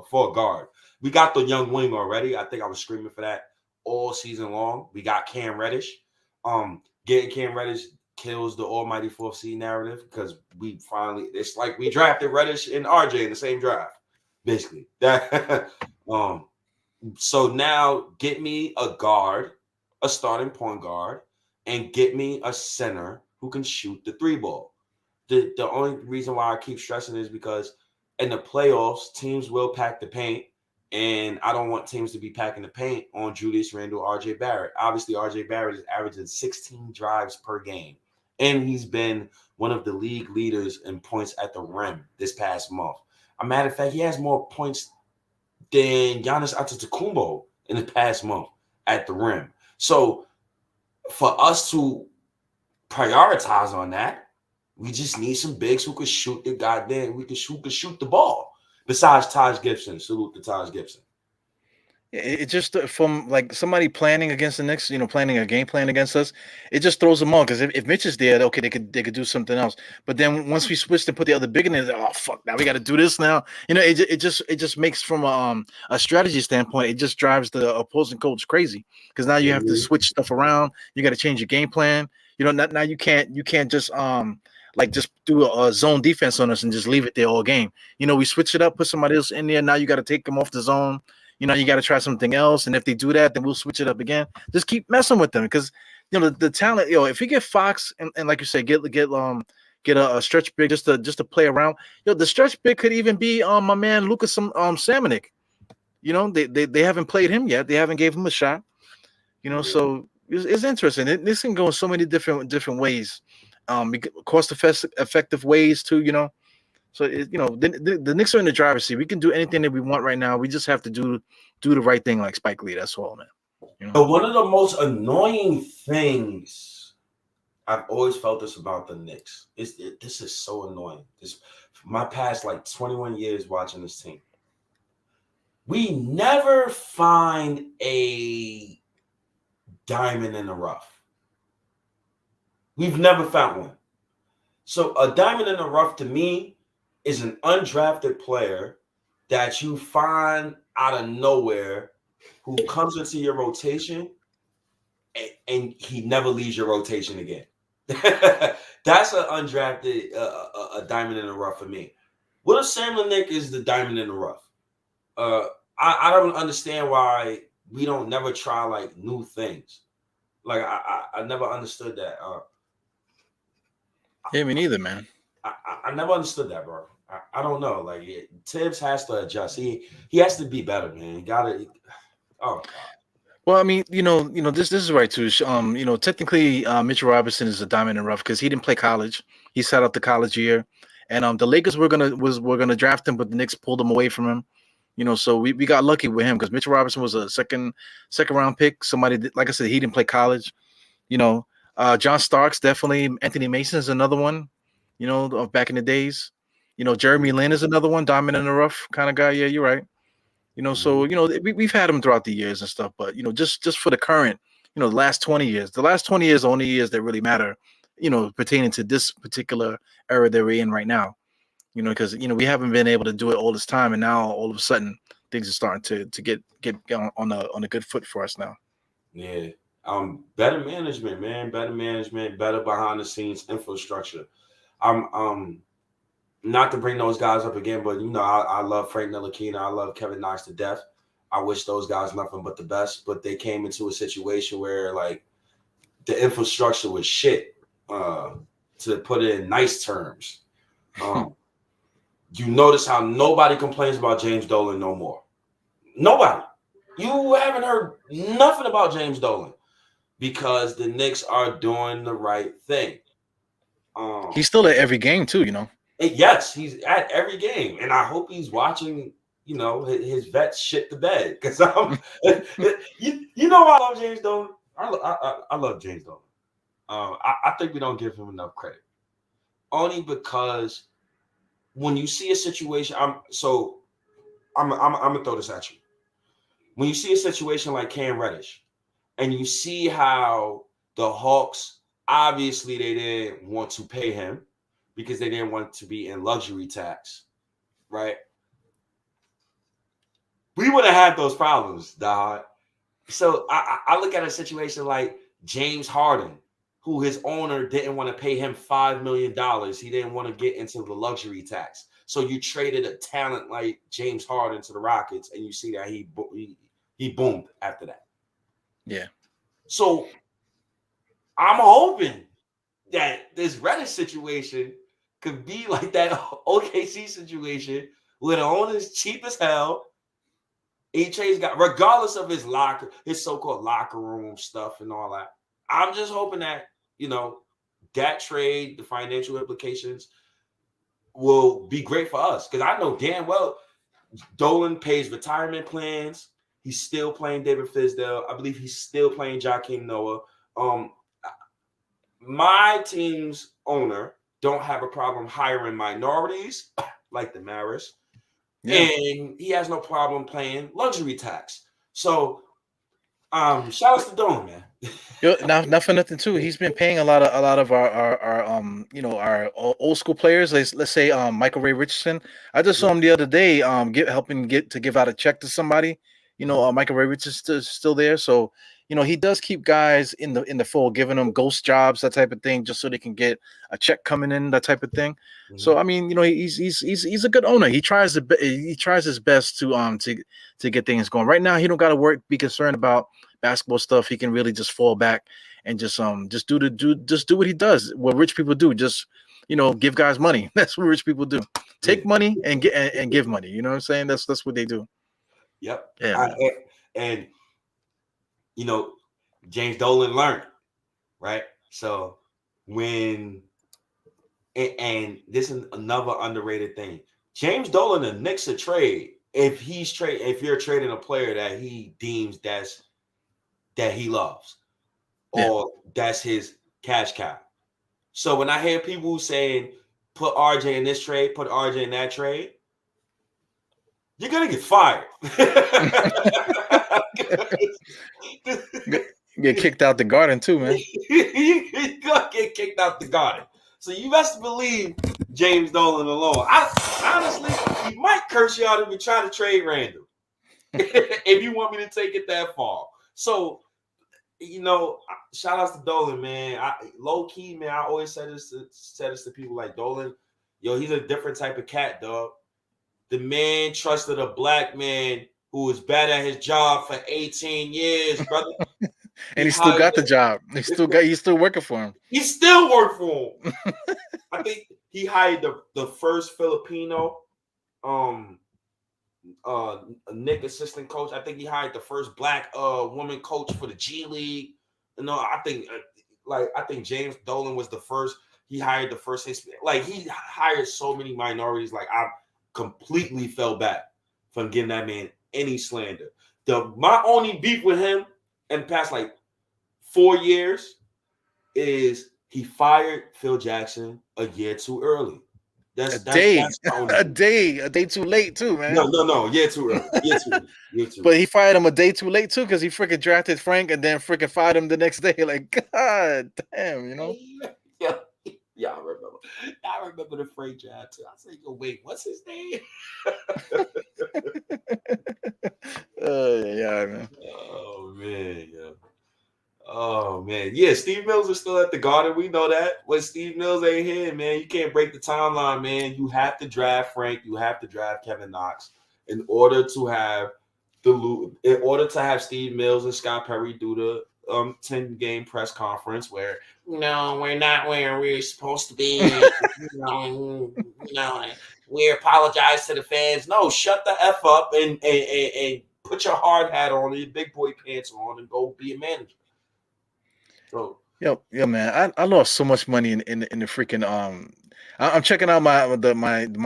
for a guard. We got the young wing already. I think I was screaming for that all season long. We got Cam Reddish. Getting Cam Reddish kills the almighty 4th seed narrative because it's like we drafted Reddish and RJ in the same draft, basically. That so now get me a guard, a starting point guard, and get me a center who can shoot the 3 ball. The only reason why I keep stressing is because in the playoffs, teams will pack the paint, and I don't want teams to be packing the paint on Julius Randle, RJ Barrett. Obviously, RJ Barrett is averaging 16 drives per game, and he's been one of the league leaders in points at the rim this past month. As a matter of fact, he has more points than Giannis Antetokounmpo in the past month at the rim. So for us to prioritize on that, we just need some bigs who could shoot the goddamn. We could shoot the ball. Besides Taj Gibson, salute to Taj Gibson. It just from like somebody planning against the Knicks, planning a game plan against us. It just throws them on because if Mitch is there, okay, they could do something else. But then once we switch to put the other big in there, oh fuck, now we got to do this now. It just makes from a strategy standpoint, it just drives the opposing coach crazy because now you have to switch stuff around. You got to change your game plan. Now you can't just just do a zone defense on us and just leave it there all game. We switch it up, put somebody else in there. Now you got to take them off the zone. You got to try something else. And if they do that, then we'll switch it up again. Just keep messing with them because the talent. If you get Fox and like you said, get a stretch big just to play around. The stretch big could even be my man Lucas Samanik. They haven't played him yet. They haven't gave him a shot. So it's interesting. This can go in so many different ways. Cost effective ways too, So the Knicks are in the driver's seat. We can do anything that we want right now. We just have to do the right thing, like Spike Lee. That's all, man. But one of the most annoying things I've always felt this about the Knicks. This is so annoying. My past like 21 years watching this team. We never find a diamond in the rough. We've never found one. So a diamond in the rough to me is an undrafted player that you find out of nowhere who comes into your rotation and he never leaves your rotation again. That's an undrafted a diamond in the rough for me. Will Nick is the diamond in the rough. I don't understand why we don't never try like new things. Like I never understood that. Yeah, me neither, man. I never understood that, bro. I don't know. Like Tibbs has to adjust. He has to be better, man. He gotta. Oh God. Well, I mean, this is right too. Technically, Mitchell Robinson is a diamond in the rough because he didn't play college. He sat out the college year, and the Lakers were gonna draft him, but the Knicks pulled him away from him. So we got lucky with him because Mitchell Robinson was a second round pick. Somebody that, like I said, he didn't play college. John Starks definitely. Anthony Mason is another one. Of back in the days. Jeremy Lin is another one, diamond in the rough kind of guy. Yeah, you're right. So we've had them throughout the years and stuff, but just for the current, the last 20 years, are the only years that really matter, pertaining to this particular era that we're in right now. Because we haven't been able to do it all this time, and now all of a sudden things are starting to get on a good foot for us now. Yeah. Better management, man. Better management, better behind the scenes infrastructure. I'm not to bring those guys up again, but I love Frank Ntilikina. I love Kevin Knox to death. I wish those guys nothing but the best, but they came into a situation where like the infrastructure was shit. To put it in nice terms. You notice how nobody complains about James Dolan no more. Nobody. You haven't heard nothing about James Dolan because the Knicks are doing the right thing. He's still at every game too, Yes, he's at every game, and I hope he's watching. His vets shit the bed because I love James Dolan. I love James Dolan. I think we don't give him enough credit, only because when you see a situation, I'm gonna throw this at you. When you see a situation like Cam Reddish, and you see how the Hawks obviously they didn't want to pay him because they didn't want to be in luxury tax, right? We would have had those problems, Diehard. So I look at a situation like James Harden, who his owner didn't want to pay him $5 million. He didn't want to get into the luxury tax. So you traded a talent like James Harden to the Rockets, and you see that he boomed after that. Yeah. So I'm hoping that this Reddish situation could be like that OKC situation where the owner's cheap as hell. HA's got, regardless of his so-called locker room stuff and all that. I'm just hoping that, that trade, the financial implications will be great for us. Because I know damn well Dolan pays retirement plans. He's still playing David Fizdale. I believe he's still playing Joakim Noah. My team's owner don't have a problem hiring minorities like the Maris. Yeah. And he has no problem paying luxury tax. So shout out to Dolan, man. Not for nothing too. He's been paying a lot of our old school players. Let's say Michael Ray Richardson. I just saw him the other day helping give out a check to somebody. Michael Ray Richardson is still there, so he does keep guys in the fold, giving them ghost jobs, that type of thing, just so they can get a check coming in, that type of thing. Mm-hmm. So I mean, he's a good owner. He tries his best to get things going. Right now, he don't got to be concerned about basketball stuff. He can really just fall back and just do what he does, what rich people do. Just give guys money. That's what rich people do. Take money and give money. You know what I'm saying? That's what they do. Yep. Yeah. And James Dolan learned, right? So and this is another underrated thing. James Dolan and Knicks a trade if you're trading a player that he deems that he loves, or that's his cash cow. So when I hear people saying put RJ in this trade, put RJ in that trade, you're gonna get fired. Get kicked out the garden too, man. You're gonna get kicked out the garden. So you best believe James Dolan alone. Honestly, he might curse you out if you try to trade Randle. If you want me to take it that far. So, shout outs to Dolan, man. Low key, man. I always said this to people like Dolan. Yo, he's a different type of cat, dog. The man trusted a black man who was bad at his job for 18 years, brother. And he still got the job. He's still working for him. He still worked for him. I think he hired the first Filipino Knicks assistant coach. I think he hired the first black woman coach for the G League. I think James Dolan was the first. He hired the first. Like, he hired so many minorities. Like, I completely fell back from giving that man any slander. My only beef with him in the past 4 years is he fired Phil Jackson a year too early. That's a day too late too, man. No, year too early. Year too but he fired him a day too late too, because he freaking drafted Frank and then freaking fired him the next day. Like, God damn, Yeah, I remember the Frank draft too. I said, yo, wait, what's his name? Yeah, man. Oh man, yeah. Steve Mills is still at the Garden. We know that. When Steve Mills ain't here, man, you can't break the timeline, man. You have to draft Frank. You have to draft Kevin Knox in order to have Steve Mills and Scott Perry do the 10-game press conference where we're not where we're supposed to be. We apologize to the fans. No, shut the F up and put your hard hat on, your big boy pants on, and go be a manager. So yeah, man. I lost so much money in the freaking I'm checking out my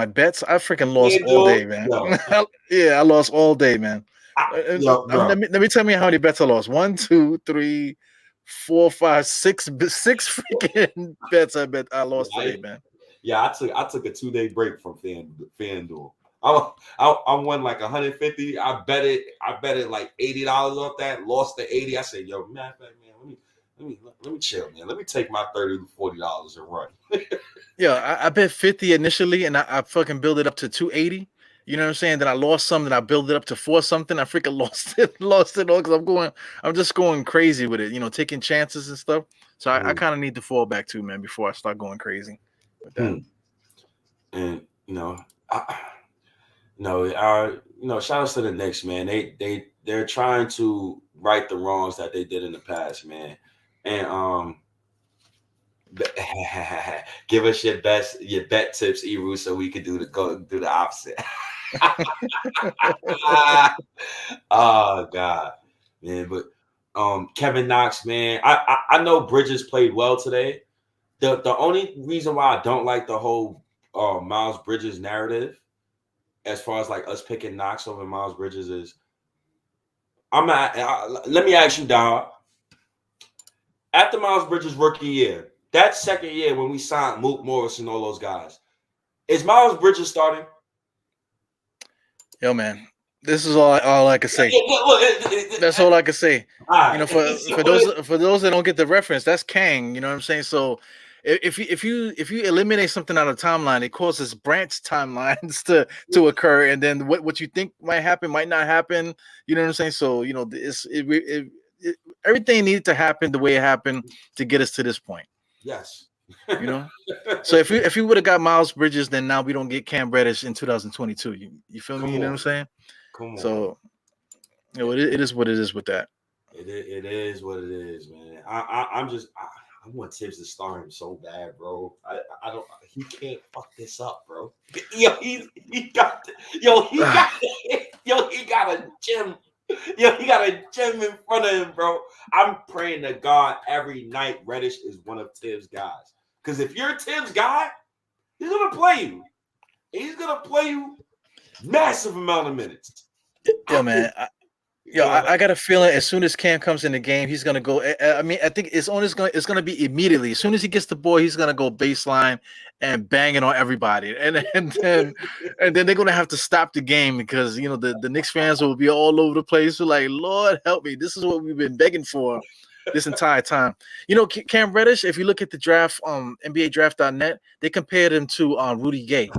bets. I freaking lost all day, man. I lost all day, man. Let me tell you how many bets I lost. 1, 2, 3, 4, 5, 6 freaking bets I lost today, man. Yeah, I took a 2-day break from FanDuel. I won like 150. I bet it like $80 off that. Lost the 80. I said, yo, man, let me chill, man. Let me take my $30 to $40 and run. Yeah, I bet 50 initially, and I fucking build it up to 280. You know what I'm saying? Then I lost some, then I built it up to 4 something. I freaking lost it all because I'm just going crazy with it, taking chances and stuff. So I kind of need to fall back too, man, before I start going crazy with that. And shout outs to the Knicks, man. They're trying to right the wrongs that they did in the past, man. And give us your bet tips, Eru, so we could do the opposite. Oh God, man. But Kevin Knox, man, I know Bridges played well today. The only reason why I don't like the whole Miles Bridges narrative, as far as like us picking Knox over Miles Bridges, is let me ask you, Diehard. After Miles Bridges' rookie year, that second year when we signed Mook Morris and all those guys, is Miles Bridges starting? Yo, man, this is all I can say. That's all I can say. Right. For those that don't get the reference, that's Kang. You know what I'm saying? So if you eliminate something out of timeline, it causes branch timelines to occur, and then what you think might happen might not happen. You know what I'm saying? So everything needed to happen the way it happened to get us to this point. Yes. So if we would have got Miles Bridges, then now we don't get Cam Reddish in 2022. You feel me? You know what I'm saying? Come on. So it is what it is with that. It is what it is, man. I want Tibbs to start him so bad, bro. I don't. He can't fuck this up, bro. He got a gym. He got a gym in front of him, bro. I'm praying to God every night Reddish is one of Tibbs' guys. Because if you're Tibbs' guy, he's gonna play you. He's gonna play you massive amount of minutes. Yeah, man. Yeah, I got a feeling as soon as Cam comes in the game, he's gonna go. I mean, I think it's gonna be immediately. As soon as he gets the ball, he's gonna go baseline and bang it on everybody, and then they're gonna have to stop the game because the Knicks fans will be all over the place. We're like, Lord help me, this is what we've been begging for this entire time. Cam Reddish. If you look at the draft, NBADraft.net, they compared him to Rudy Gay.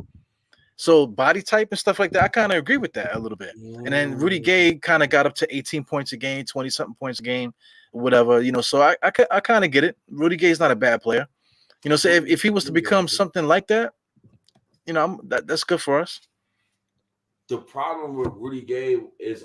So body type and stuff like that, I kind of agree with that a little bit. And then Rudy Gay kind of got up to 18 points a game, 20 something points a game, whatever. So I kind of get it. Rudy Gay's not a bad player. So if he was to become something like that, that's good for us. The problem with Rudy Gay is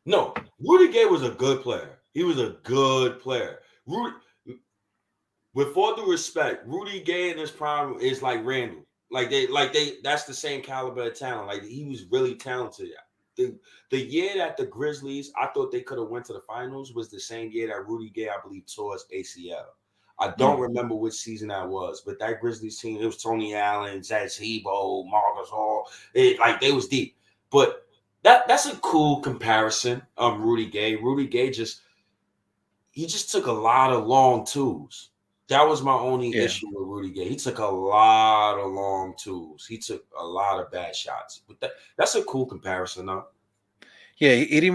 no, Rudy Gay was a good player. He was a good player. With all due respect, Rudy Gay in his prime is like Randle. That's the same caliber of talent. Like, he was really talented. The year that the Grizzlies, I thought they could have went to the finals, was the same year that Rudy Gay, I believe, tore his ACL. I don't remember which season that was, but that Grizzlies team, it was Tony Allen, Zach Hebo, Marcus Hall. They was deep. But that's a cool comparison. Rudy Gay. Rudy Gay just took a lot of long twos. That was my only issue with Rudy Gay. He took a lot of long twos. He took a lot of bad shots. But that's a cool comparison, though. Yeah, he didn't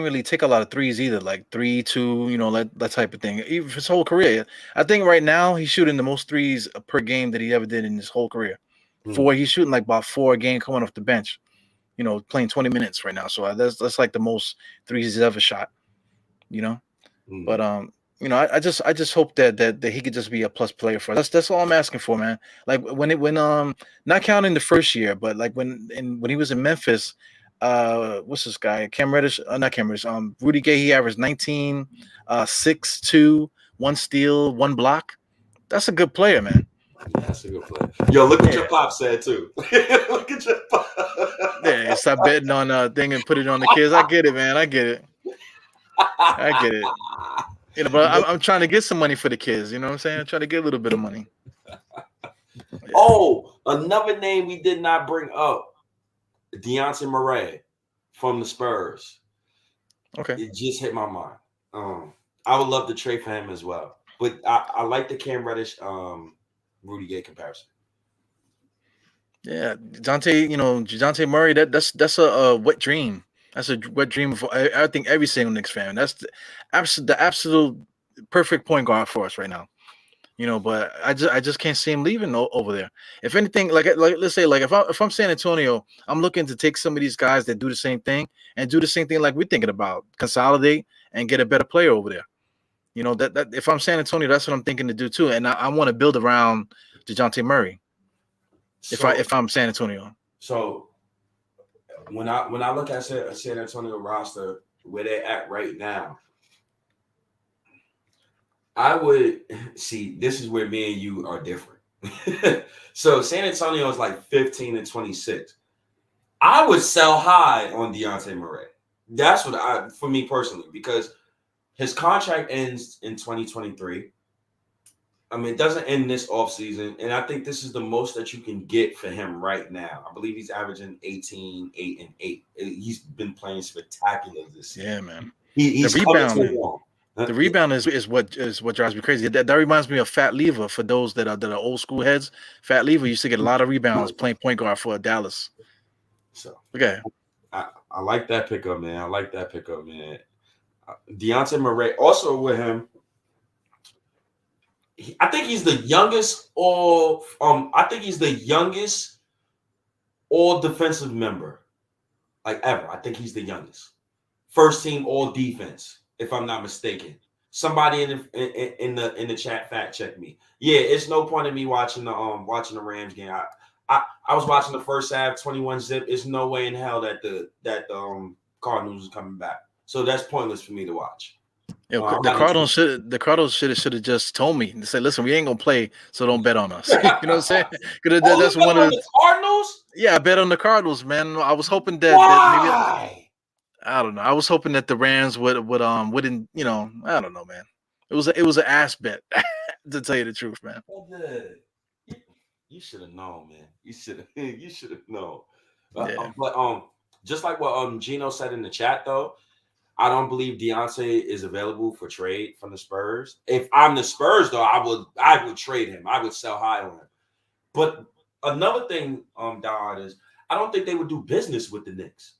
really take a lot of threes either, like 3, 2, that type of thing. Even his whole career, I think right now he's shooting the most threes per game that he ever did in his whole career. He's shooting like about 4 a game coming off the bench. Playing 20 minutes right now, so that's like the most threes he's ever shot. But I just hope that he could just be a plus player for us. That's all I'm asking for, man. Like when not counting the first year, but like when he was in Memphis, what's this guy? Cam Reddish, not Cam Reddish. Rudy Gay, he averaged 19, 6, 2, 1 steal, 1 block. That's a good player, man. Yeah, that's a good player. Yo, look what your pop said too. Look at your pop. Yeah, stop betting on a thing and put it on the kids. I get it, man. I get it. But I'm trying to get some money for the kids. You know what I'm saying? I'm trying to get a little bit of money. Yeah. Oh, another name we did not bring up, Dejounte Murray from the Spurs. Okay. It just hit my mind. I would love to trade for him as well. But I like the Cam Reddish, Rudy Gay comparison. Yeah, Dejounte Murray, that's a wet dream. That's a wet dream for I think every single Knicks fan. That's the absolute perfect point guard for us right now. But I just can't see him leaving over there. If anything, like let's say, like if I'm San Antonio, I'm looking to take some of these guys that do the same thing and do the same thing like we're thinking about, consolidate and get a better player over there. That if I'm San Antonio, that's what I'm thinking to do too. And I want to build around Dejounte Murray. If I'm San Antonio. So when I look at San Antonio roster, where they're at right now, I would see, this is where me and you are different. So San Antonio is like 15 and 26. I would sell high on Dejounte Murray. That's what for me personally, because his contract ends in 2023. I mean, it doesn't end this offseason, and I think this is the most that you can get for him right now. I believe he's averaging 18, 8, and 8. He's been playing spectacular this season. Yeah, man. He's the rebound is what drives me crazy. That reminds me of Fat Lever for those that are old school heads. Fat Lever used to get a lot of rebounds playing point guard for Dallas. So okay, I like that pickup, man. Dejounte Murray also with him. I think he's the youngest all defensive member like ever. I think he's the youngest. First team all defense, if I'm not mistaken. Somebody in the chat fact check me. Yeah, it's no point in me watching the Rams game. I was watching the first half, 21 zip. It's no way in hell that the Cardinals is coming back. So that's pointless for me to watch. Yeah, the Cardinals should have just told me and said, "Listen, we ain't gonna play, so don't bet on us." You know what I'm saying? That's one of the Cardinals. Yeah, I bet on the Cardinals, man. I was hoping that maybe I don't know. I was hoping that the Rams wouldn't. I don't know, man. It was an ass bet, to tell you the truth, man. You should have known, man. You should have known. Yeah. But just like what Gino said in the chat, though, I don't believe Deontay is available for trade from the Spurs. If I'm the Spurs, though, I would trade him. I would sell high on him. But another thing, Diehard, is I don't think they would do business with the Knicks.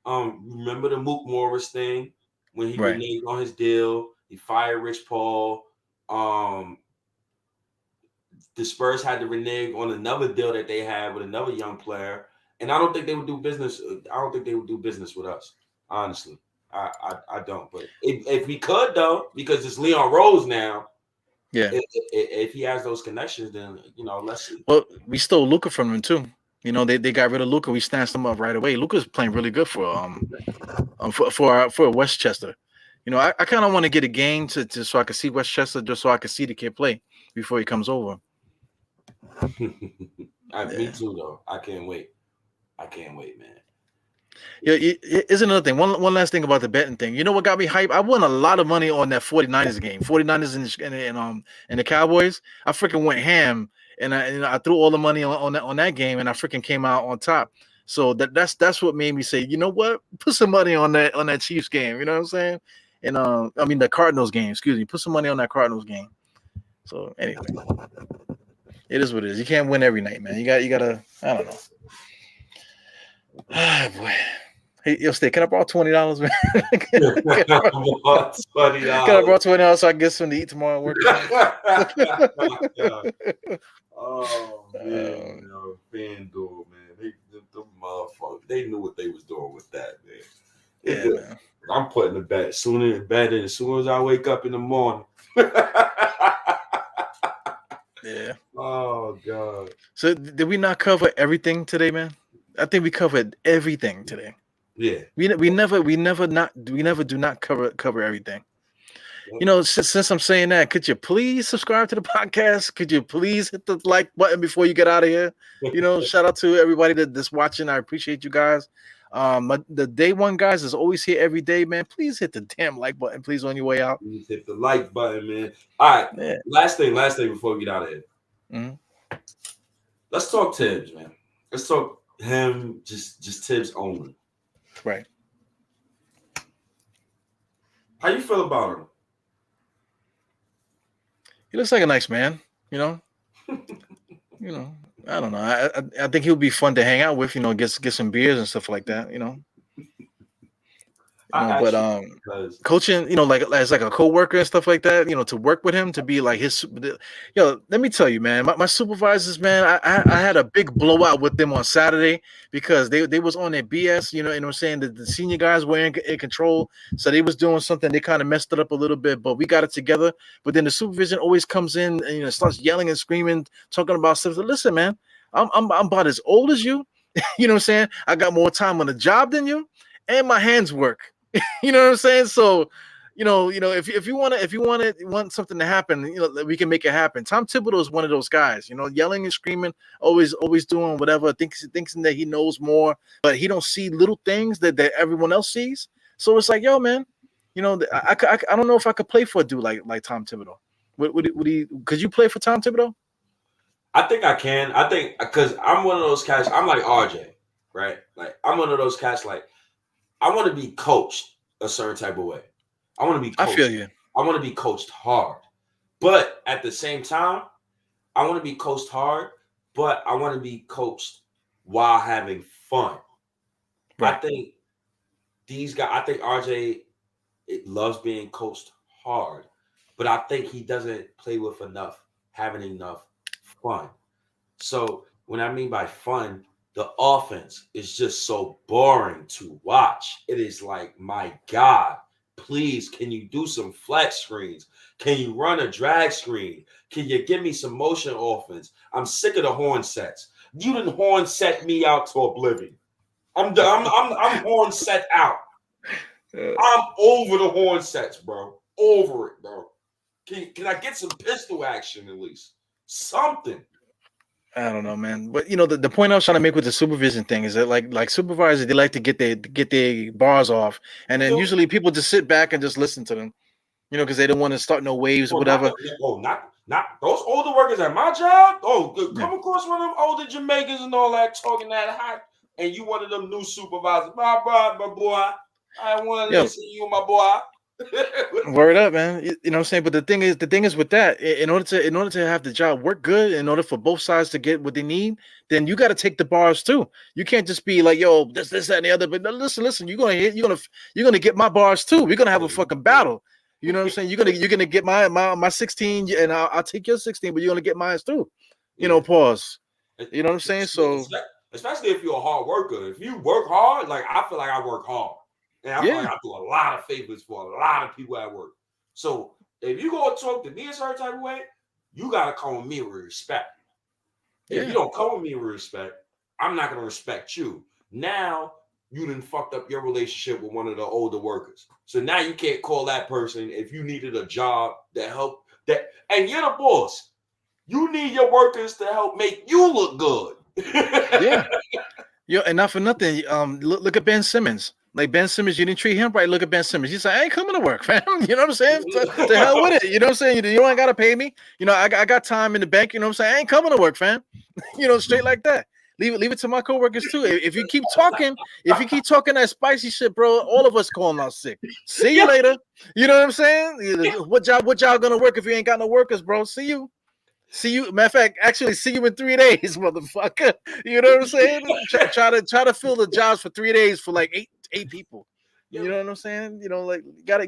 Remember the Mook Morris thing when he Right. reneged on his deal? He fired Rich Paul. The Spurs had to renege on another deal that they had with another young player, and I don't think they would do business. I don't think they would do business with us. Honestly, I don't. But if we could, though, because it's Leon Rose now. Yeah. If he has those connections, then let's see. Well, we stole Luka from him too. They got rid of Luka. We snatched him up right away. Luka's playing really good for Westchester. I kind of want to get a game to so I can see Westchester, just so I can see the kid play before he comes over. Me too, though. I can't wait. Man. Yeah, here's another thing. One last thing about the betting thing. You know what got me hyped? I won a lot of money on that 49ers game. 49ers and the Cowboys. I freaking went ham, and I threw all the money on that game, and I freaking came out on top. So that's what made me say, you know what? Put some money on that Chiefs game. You know what I'm saying? And the Cardinals game. Excuse me. Put some money on that Cardinals game. So anyway, it is what it is. You can't win every night, man. You gotta. I don't know. Ah, boy. Hey, yo, Stay, can I borrow $20, man? Can I borrow $20 so I can get something to eat tomorrow at work? Oh, man. FanDuel, man. The motherfuckers, they knew what they was doing with that, man. Yeah, man. I'm putting the bet as soon as I wake up in the morning. Yeah. Oh, God. So did we not cover everything today, man? I think we covered everything today. Yeah. We never do not cover everything. Since I'm saying that, could you please subscribe to the podcast? Could you please hit the like button before you get out of here? Shout out to everybody that's watching. I appreciate you guys. The day one guys is always here every day, man. Please hit the damn like button, please, on your way out. Please hit the like button, man. All right. Yeah. Last thing before we get out of here. Mm-hmm. Let's talk Tibbs, man. Let's talk him, just Tibbs only. Right. How you feel about him? He looks like a nice man, I don't know. I think he'll be fun to hang out with, get some beers and stuff like that, But coaching, like as like a coworker and stuff like that, to work with him, to be like his, let me tell you, man, my supervisors, man, I had a big blowout with them on Saturday because they was on their BS, you know what I'm saying? The senior guys were in control, so they was doing something. They kind of messed it up a little bit, but we got it together. But then the supervision always comes in and starts yelling and screaming, talking about stuff. So listen, man, I'm about as old as you. You know what I'm saying? I got more time on the job than you, and my hands work. You know what I'm saying? So, if you want something to happen, we can make it happen. Tom Thibodeau is one of those guys, yelling and screaming, always doing whatever, thinks that he knows more, but he don't see little things that everyone else sees. So it's like, yo, man, I don't know if I could play for a dude like Tom Thibodeau. Could you play for Tom Thibodeau? I think I can. I think because I'm one of those cats. I'm like RJ, right? Like I'm one of those cats. Like I want to be coached a certain type of way. I want to be coached. I feel you. I want to be coached hard. But at the same time, I want to be coached hard, but I want to be coached while having fun. Right. I think RJ loves being coached hard, but I think he doesn't play with having enough fun. So when I mean by fun, the offense is just so boring to watch. It is like, my God, please, can you do some flat screens? Can you run a drag screen? Can you give me some motion offense? I'm sick of the horn sets. You didn't horn set me out to oblivion. I'm horn set out. I'm over the horn sets, bro. Over it, bro. Can I get some pistol action at least? Something. I don't know, man. But the point I was trying to make with the supervision thing is that like supervisors, they like to get their bars off, and then usually people just sit back and just listen to them, because they don't want to start no waves or whatever. Not those older workers at my job. Come across one of them older Jamaicans and all that talking that hot. and you one of them new supervisors, my boy, I want to Yo, listen to you, my boy. word up, man. You know what I'm saying? But the thing is with that, in order to have the job work good, in order for both sides to get what they need, then you got to take the bars too. You can't just be like, yo, this, that, and the other. But no, listen, you're gonna get my bars too. We're gonna have a fucking battle. You know what I'm saying? You're gonna get my 16, and I'll take your 16, but you're gonna get mine too. You know, pause. You know what I'm saying? So especially if you're a hard worker, if you work hard, like I feel like I work hard. And I feel like I do a lot of favors for a lot of people at work. So if you go talk to me a certain type of way, you gotta come with me with respect. If you don't come with me with respect, I'm not gonna respect you. Now you done fucked up your relationship with one of the older workers. So now you can't call that person if you needed a job that help that, and you're the boss. You need your workers to help make you look good. Yo, and not for nothing. Look at Ben Simmons. Like Ben Simmons, you didn't treat him right. Look at Ben Simmons. He's like, I ain't coming to work, fam. You know what I'm saying? To hell with it. You know what I'm saying? You don't gotta pay me. You know, I got time in the bank. You know what I'm saying? I ain't coming to work, fam. You know, straight like that. Leave it to my coworkers too. If you keep talking that spicy shit, bro, all of us calling out sick. See you later. You know what I'm saying? What y'all gonna work if you ain't got no workers, bro? See you. Matter of fact, actually see you in 3 days, motherfucker. You know what I'm saying? Try to fill the jobs for 3 days for like eight people. You know what I'm saying? You know, like you gotta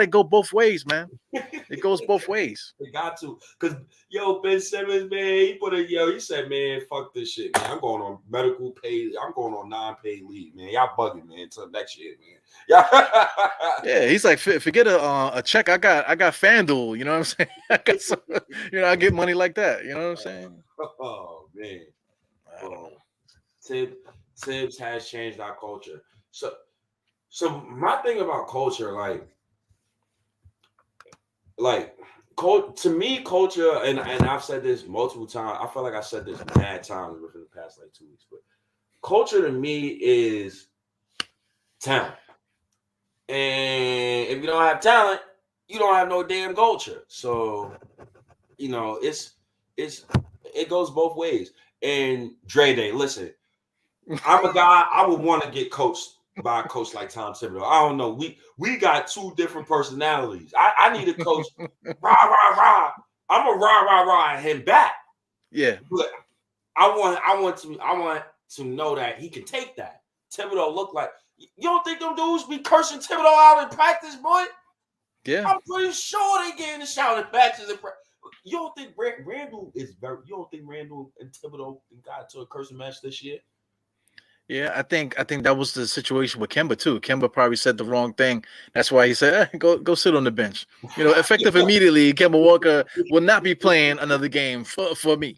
go both ways, man. It goes both ways. They got to, cause Ben Simmons, man, he said, man, fuck this shit, man. I'm going on medical pay. I'm going on non-paid leave, man. Y'all bugging, man. Until next year, man. Yeah, he's like, forget a check. I got FanDuel. You know what I'm saying? I get money like that. You know what I'm saying? Oh man, Tibbs has changed our culture. So my thing about culture, to me, culture, and I've said this multiple times. I feel like I said this mad times within the past 2 weeks, but culture to me is talent. And if you don't have talent, you don't have no damn culture. So, it goes both ways. And Dre Day, listen, I'm a guy, I would want to get coached by a coach like Tom Thibodeau. I don't know. We got two different personalities. I need a coach, rah. I'm a rah him back. Yeah. But I want to know that he can take that. Thibodeau look like, you don't think them dudes be cursing Thibodeau out in practice, boy? Yeah. I'm pretty sure they getting the shout in practice. You don't think Randle and Thibodeau got to a cursing match this year? Yeah, I think that was the situation with Kemba too. Kemba probably said the wrong thing. That's why he said, go sit on the bench. Effective immediately, Kemba Walker will not be playing another game for me.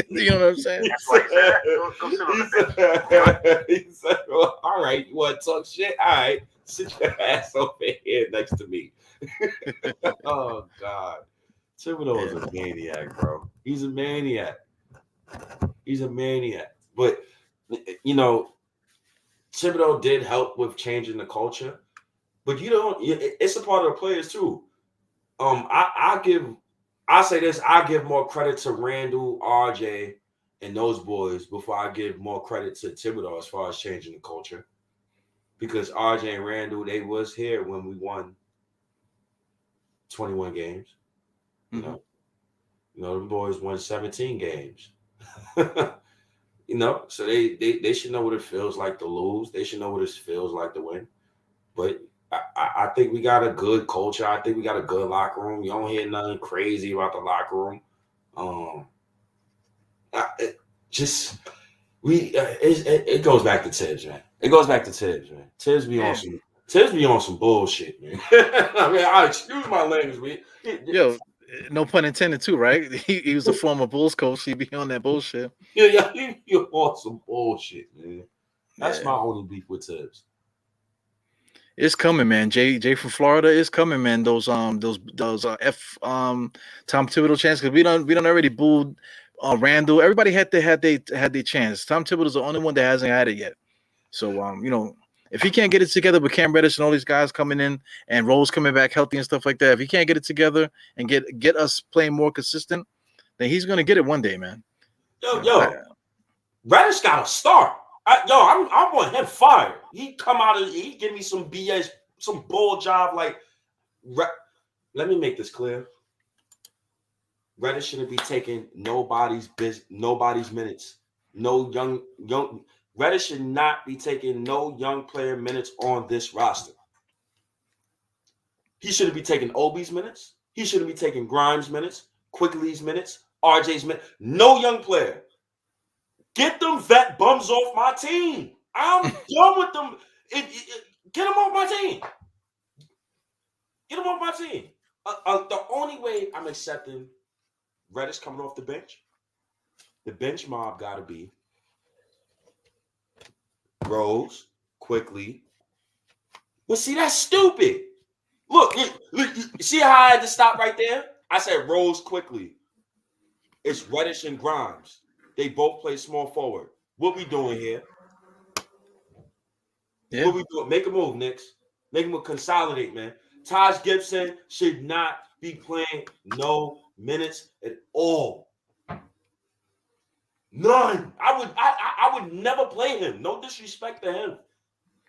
You know what I'm saying? That's why he said that. Go sit on the bench. He said, well, all right, you want to talk shit? All right, sit your ass over here next to me. Oh, God. Thibodeau is a maniac, bro. He's a maniac. But Thibodeau did help with changing the culture, but it's a part of the players too. I give more credit to Randle, RJ, and those boys before I give more credit to Thibodeau as far as changing the culture, because RJ and Randle, they was here when we won 21 games. Mm-hmm. Them boys won 17 games. So they should know what it feels like to lose. They should know what it feels like to win. But I think we got a good culture. I think we got a good locker room. You don't hear nothing crazy about the locker room. It goes back to Tibbs, man. Tibbs be on some bullshit, man. I mean, I excuse my language, man. Yo, no pun intended, too, right? He was a former Bulls coach. He be on that bullshit. Yeah, he on some bullshit, man. That's my only beef with Tibbs. It's coming, man. Jay from Florida is coming, man. Those Tom Thibodeau chance, because we done already booed Randle. Everybody had their chance. Tom Thibodeau's the only one that hasn't had it yet. So if he can't get it together with Cam Reddish and all these guys coming in and Rose coming back healthy and stuff like that, if he can't get it together and get us playing more consistent, then he's gonna get it one day, man. Yo, Reddish got to start. I want him fired. He come out of he give me some BS, some bull job. Like, let me make this clear. Reddish shouldn't be taking nobody's minutes. No young Reddish should not be taking no young player minutes on this roster. He shouldn't be taking Obi's minutes. He shouldn't be taking Grimes minutes, Quickly's minutes, RJ's minutes. No young player. Get them vet bums off my team. I'm done with them. Get them off my team. Get them off my team. The only way I'm accepting Reddish coming off the bench mob got to be Rose, Quickly. But see, that's stupid. Look, see how I had to stop right there? I said Rose, Quickly. It's Reddish and Grimes. They both play small forward. What we doing here? Yeah. What we doing? Make a move, Knicks. Make him consolidate, man. Taj Gibson should not be playing no minutes at all. None. I would never play him. No disrespect to him.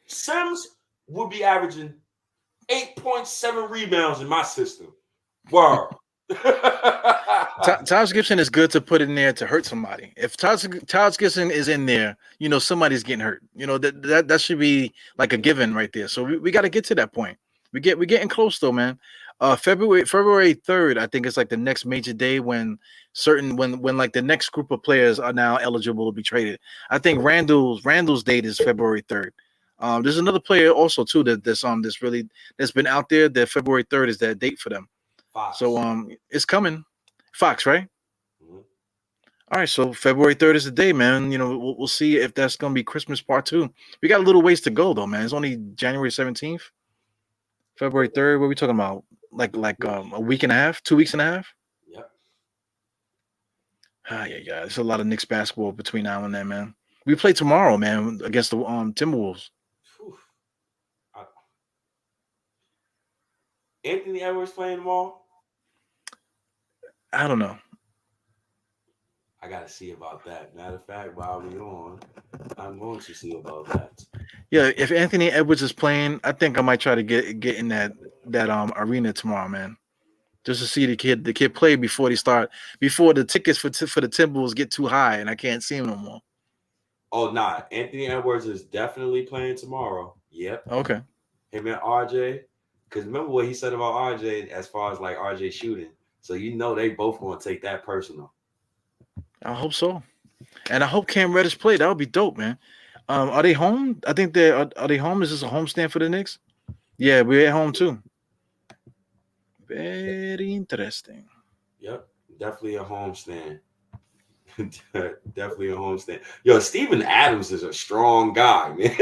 Sims would be averaging 8.7 rebounds in my system. Word. Taj Gibson is good to put in there to hurt somebody. If Taj Gibson is in there, somebody's getting hurt. That should be like a given right there. So we got to get to that point. We're getting close though, man. February 3rd, I think it's like the next major day when like the next group of players are now eligible to be traded. I think Randle's date is February 3rd. There's another player also too that's been out there. That February 3rd is that date for them. Fox. So it's coming. Fox, right? Mm-hmm. All right, so February 3rd is the day, man. We'll see if that's gonna be Christmas part 2. We got a little ways to go though, man. It's only January 17th. February 3rd, what are we talking about? Like a week and a half, 2 weeks and a half? Yep. Yeah. There's a lot of Knicks basketball between now and then, man. We play tomorrow, man, against the Timberwolves. Anthony Edwards playing tomorrow? I don't know. I gotta see about that. Matter of fact, while we're on, I'm going to see about that. Yeah, if Anthony Edwards is playing, I think I might try to get in that arena tomorrow, man. Just to see the kid play before the tickets for the Timberwolves get too high and I can't see him no more. Oh, nah. Anthony Edwards is definitely playing tomorrow. Yep. Okay. Him and RJ. Because remember what he said about RJ as far as like RJ shooting. So they both going to take that personal. I hope so. And I hope Cam Reddish play. That would be dope, man. Are they home? I think are they home? Is this a homestand for the Knicks? Yeah, we're at home too. Very interesting. Yep. Definitely a homestand. Definitely a homestand. Yo, Steven Adams is a strong guy, man.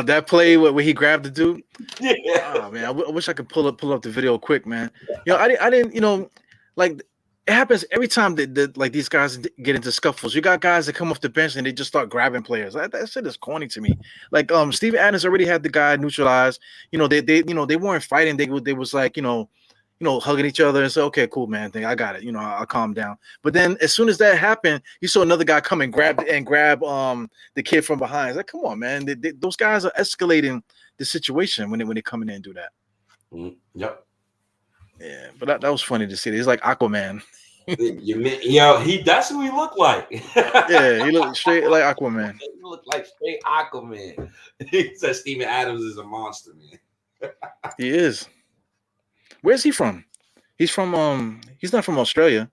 That play where he grabbed the dude. Yeah. Oh man, I wish I could pull up the video quick, man. I didn't. Like it happens every time that like these guys get into scuffles. You got guys that come off the bench and they just start grabbing players. That shit is corny to me. Like Steven Adams already had the guy neutralized. They weren't fighting. They was like hugging each other and say, okay, cool, man. I got it. I'll calm down. But then as soon as that happened, you saw another guy come and grab the kid from behind. It's like, come on, man. Those guys are escalating the situation when they come in and do that. Yep. Yeah, but that was funny to see. He's like Aquaman. That's who he looked like. Yeah, he looked straight like Aquaman. He looked like straight Aquaman. He said Steven Adams is a monster, man. He is. Where's he from? He's from he's not from Australia.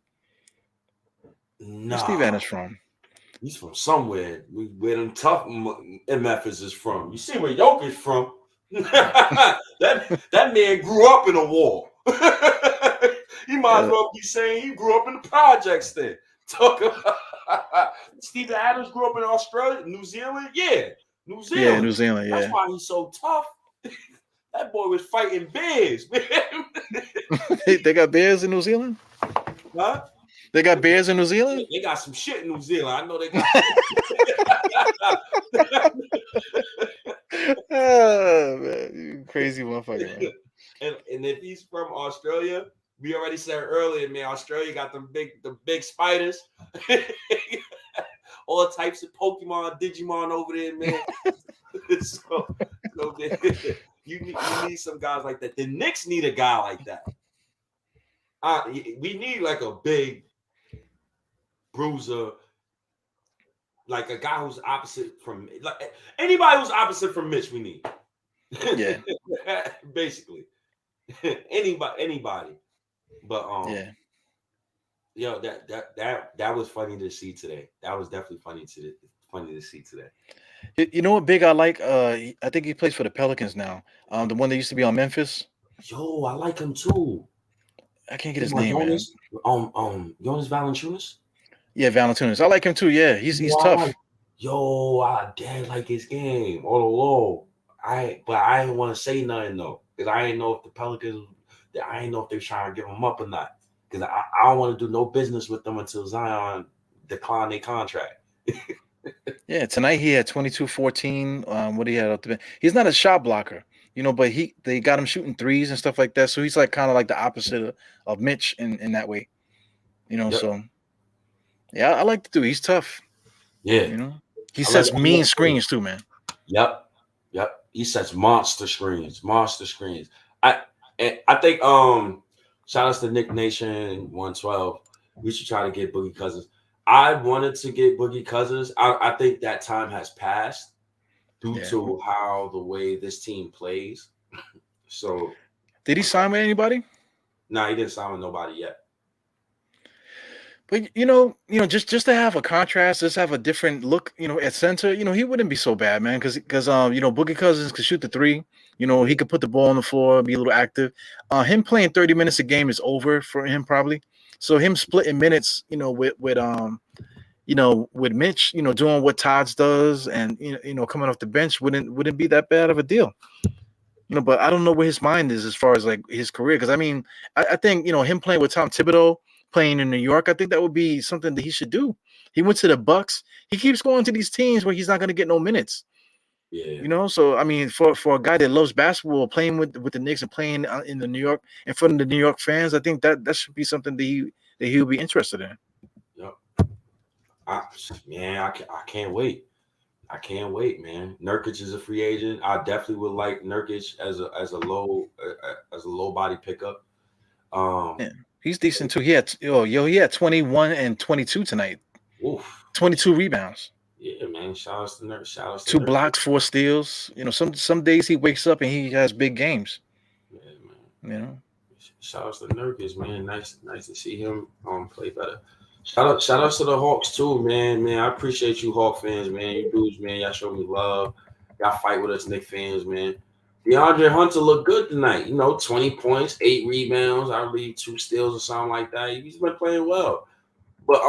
No. Where's Steve Adams from? He's from somewhere where them tough MFers is from. You see where Jokic from? that man grew up in a war. He might as well be saying he grew up in the projects then. Talk about Steven Adams grew up in Australia, New Zealand. Yeah, New Zealand. Yeah, New Zealand, yeah. That's why he's so tough. That boy was fighting bears, man. They got bears in New Zealand? Huh? They got bears in New Zealand? They got some shit in New Zealand. I know they got. Oh, man, you crazy motherfucker, man. And if he's from Australia, we already said earlier, man, Australia got the big spiders. all types of Pokemon, Digimon over there, man. so man, you need some guys like that. The Knicks need a guy like that. We need like a big bruiser, like a guy who's opposite from like anybody who's opposite from Mitch. We need, Yeah, basically anybody. But yeah. yo, that was funny to see today. That was definitely funny to see today. You know what big I like? I think he plays for the Pelicans now. The one that used to be on Memphis. Yo, I like him too. I can't get his name, man. Jonas Valanciunas. Yeah, Valanciunas. I like him too. Yeah, he's tough. I did like his game all along. But I didn't want to say nothing though, because I didn't know if the Pelicans, I didn't know if they're trying to give him up or not. Because I don't want to do no business with them until Zion declined their contract. Yeah, tonight he had 22, 14. What he had up to he's not a shot blocker, but they got him shooting threes and stuff like that. So he's like kind of like the opposite of Mitch in that way. Yep. So yeah, I like the dude. He's tough. Yeah. He sets mean screens too, man. Yep. He sets monster screens. I think shout outs to Nick Nation 112. We should try to get Boogie Cousins. I wanted to get Boogie Cousins. I think that time has passed due to how the way this team plays. So did he sign with anybody? No, he didn't sign with nobody yet. But just to have a contrast, just have a different look, at center, he wouldn't be so bad, man. Because Boogie Cousins could shoot the three. He could put the ball on the floor, be a little active. Him playing 30 minutes a game is over for him probably. So him splitting minutes, with Mitch, doing what Todd's does, and coming off the bench wouldn't be that bad of a deal. But I don't know where his mind is as far as like his career. Because I think him playing with Tom Thibodeau, playing in New York, I think that would be something that he should do. He went to the Bucks. He keeps going to these teams where he's not going to get no minutes. Yeah. So for a guy that loves basketball, playing with the Knicks and playing in the New York in front of the New York fans, I think that should be something that he would be interested in. Yep. I can't wait. I can't wait, man. Nurkic is a free agent. I definitely would like Nurkic as a low body pickup. Yeah. He's decent too. He had 21 and 22 tonight. Oof. 22 rebounds. Yeah, man. Shout out to Nurkic. 2 blocks, 4 steals. Some days he wakes up and he has big games. Yeah, man. Shout out to Nurkic, man. Nice to see him play better. Shout out to the Hawks too, man. I appreciate you Hawk fans, man. You dudes, man. Y'all show me love. Y'all fight with us, Knicks fans, man. DeAndre Hunter looked good tonight. 20 points, 8 rebounds, I believe 2 steals or something like that. He's been playing well. But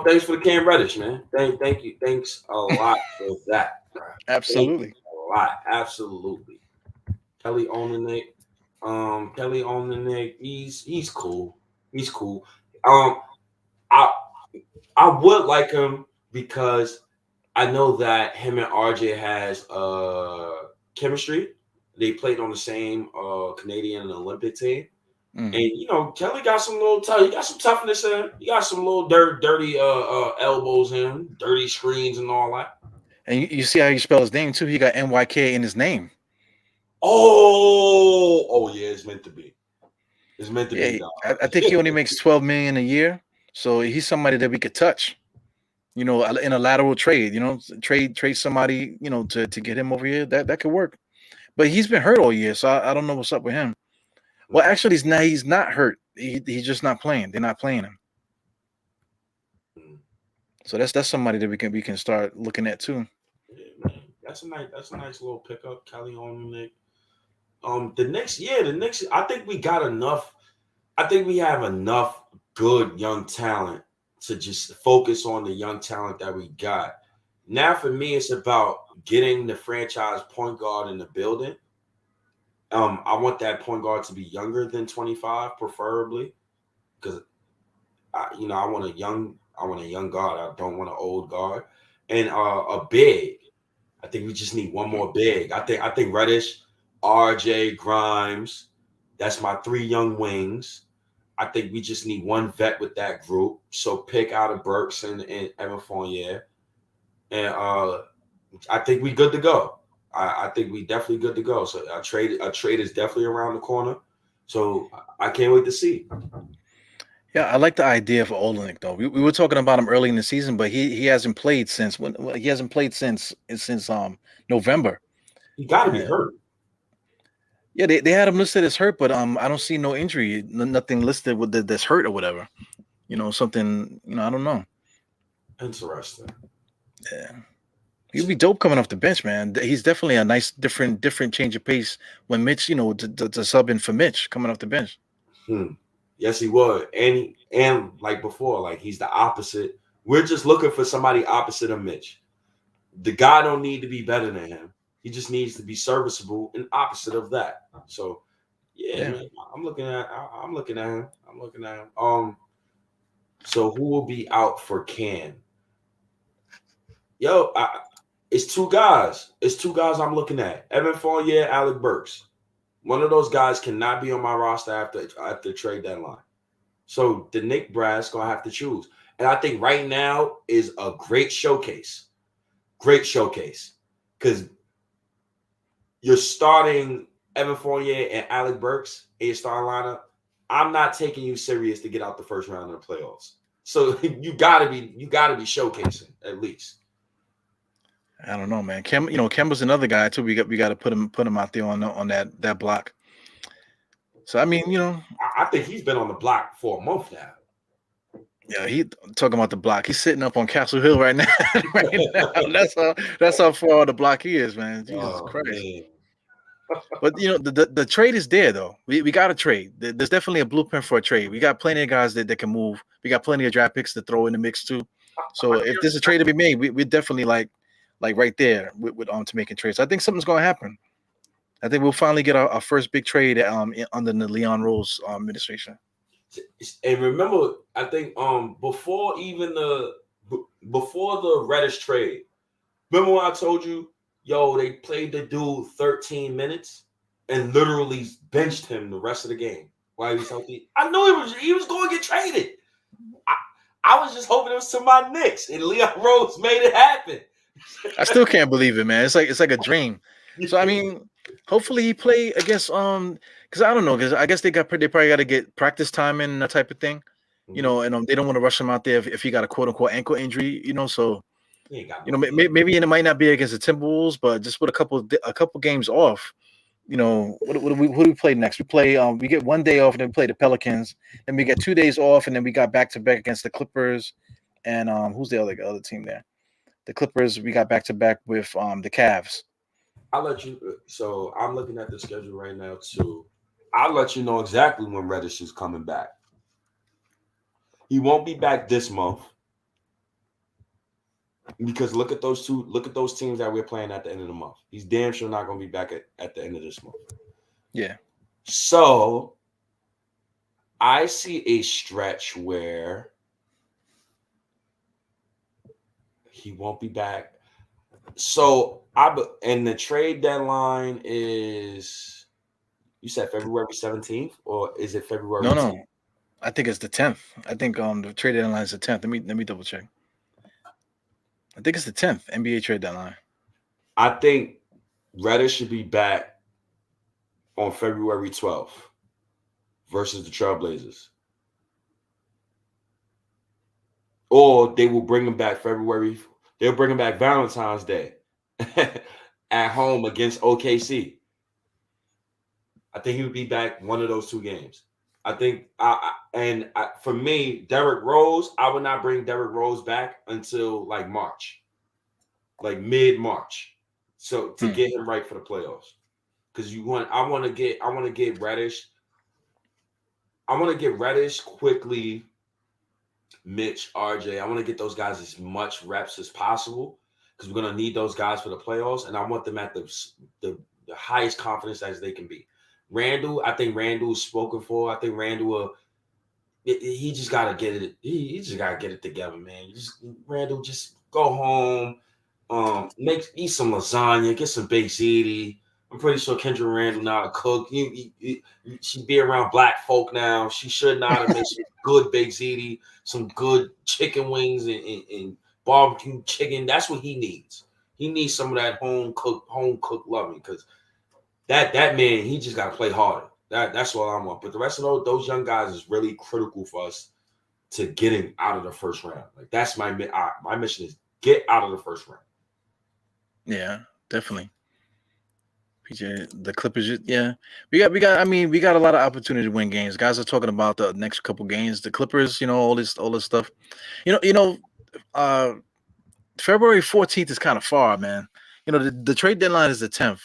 thanks for the Cam Reddish, man. Thank you. Thanks a lot for that. Bro. Absolutely. A lot. Absolutely. Kelly Olynyk. He's cool. He's cool. I would like him because I know that him and RJ has chemistry. They played on the same Canadian and Olympic team. And Kelly got some little tough. He got some toughness in him. He got some little dirty elbows in him, dirty screens and all that. And you see how he spells his name too. He got NYK in his name. Oh yeah, it's meant to be. It's meant to be. I think he only makes $12 million a year, so he's somebody that we could touch. In a lateral trade. Trade somebody. To get him over here. That could work. But he's been hurt all year, so I don't know what's up with him. Well, actually, he's not hurt. He's just not playing. They're not playing him. So that's somebody that we can start looking at too. Yeah, man. That's a nice little pickup, Kelly Olynyk. The Knicks. I think we got enough. I think we have enough good young talent to just focus on the young talent that we got. Now, for me, it's about getting the franchise point guard in the building. I want that point guard to be younger than 25, preferably, because I want a young guard. I don't want an old guard, and a big. I think we just need one more big. I think Reddish, RJ, Grimes. That's my 3 young wings. I think we just need one vet with that group. So pick out of Burks and Evan Fournier. And I think we good to go. I think we definitely good to go. So a trade is definitely around the corner. So I can't wait to see. Yeah, I like the idea for Olenek though. We were talking about him early in the season, but he hasn't played since when? Well, he hasn't played since November. He got to be hurt. Yeah, they had him listed as hurt, but I don't see no injury, nothing listed with that's hurt or whatever. Something. I don't know. Interesting. Yeah, he'd be dope coming off the bench, man. He's definitely a nice, different change of pace when Mitch, to sub in for Mitch coming off the bench. Yes, he would, and like before, like he's the opposite. We're just looking for somebody opposite of Mitch. The guy don't need to be better than him. He just needs to be serviceable and opposite of that. So, yeah. Man, I'm looking at him. So who will be out for Cam? Yo, it's two guys. I'm looking at. Evan Fournier, Alec Burks. One of those guys cannot be on my roster after the trade deadline. So the Knicks brass gonna have to choose. And I think right now is a great showcase. Because you're starting Evan Fournier and Alec Burks in your starting lineup. I'm not taking you serious to get out the first round of the playoffs. So you gotta be showcasing at least. I don't know, man. Kemba's another guy too. We got to put him out there on that block. So I mean, I think he's been on the block for a month now. Yeah, he talking about the block. He's sitting up on Castle Hill right now. That's how far on the block he is, man. Jesus Christ. Man. But the trade is there though. We got a trade. There's definitely a blueprint for a trade. We got plenty of guys that can move. We got plenty of draft picks to throw in the mix too. So if there's a trade to be made, we're definitely like right there with to making trades. I think something's going to happen. I think we'll finally get our first big trade under the Leon Rose administration. And remember, I think before the Reddish trade, remember when I told you, they played the dude 13 minutes and literally benched him the rest of the game while he was healthy. I knew he was going to get traded. I was just hoping it was to my Knicks, and Leon Rose made it happen. I still can't believe it, man. It's like a dream. So I mean, hopefully he play against because I don't know, because I guess they probably got to get practice time and that type of thing, and they don't want to rush him out there if he got a quote unquote ankle injury, so maybe it might not be against the Timberwolves, but just with a couple games off, what do we play next? We play we get 1 day off and then we play the Pelicans, then we get 2 days off and then we got back to back against the Clippers and who's the other team there? The Clippers. We got back to back with the Cavs. I'll let you. So I'm looking at the schedule right now too. I'll let you know exactly when Reddish is coming back. He won't be back this month because look at those teams that we're playing at the end of the month. He's damn sure not going to be back at the end of this month. Yeah. So I see a stretch where he won't be back. So and the trade deadline is, you said February 17th, or is it February? No. I think it's the 10th. I think the trade deadline is the 10th. Let me double check. I think it's the 10th NBA trade deadline. I think Reddish should be back on February 12th versus the Trailblazers. Or they will bring him back they'll bring him back Valentine's Day at home against OKC. I think he would be back one of those two games. I think, for me, Derrick Rose, I would not bring Derrick Rose back until like March, like mid-March, so to get him right for the playoffs. Because I want to get Reddish. I want to get Reddish quickly. Mitch, RJ, I want to get those guys as much reps as possible because we're going to need those guys for the playoffs, and I want them at the highest confidence as they can be. Randle, I think Randle is spoken for. I think Randle he just got to get it. He just got to get it together, man. Randle, just go home, eat some lasagna, get some baked ziti, I'm pretty sure Kendra Randall not a cook. She be around black folk now. She should not have made some good baked ziti, some good chicken wings and barbecue chicken. That's what he needs. He needs some of that home cooked loving because that man, he just got to play harder. That's what I want. But the rest of those young guys is really critical for us to getting out of the first round. Like that's my mission is get out of the first round. Yeah, definitely. PJ, the Clippers, yeah, we got. I mean, we got a lot of opportunity to win games. Guys are talking about the next couple games. The Clippers, all this stuff. February 14th is kind of far, man. The trade deadline is the 10th.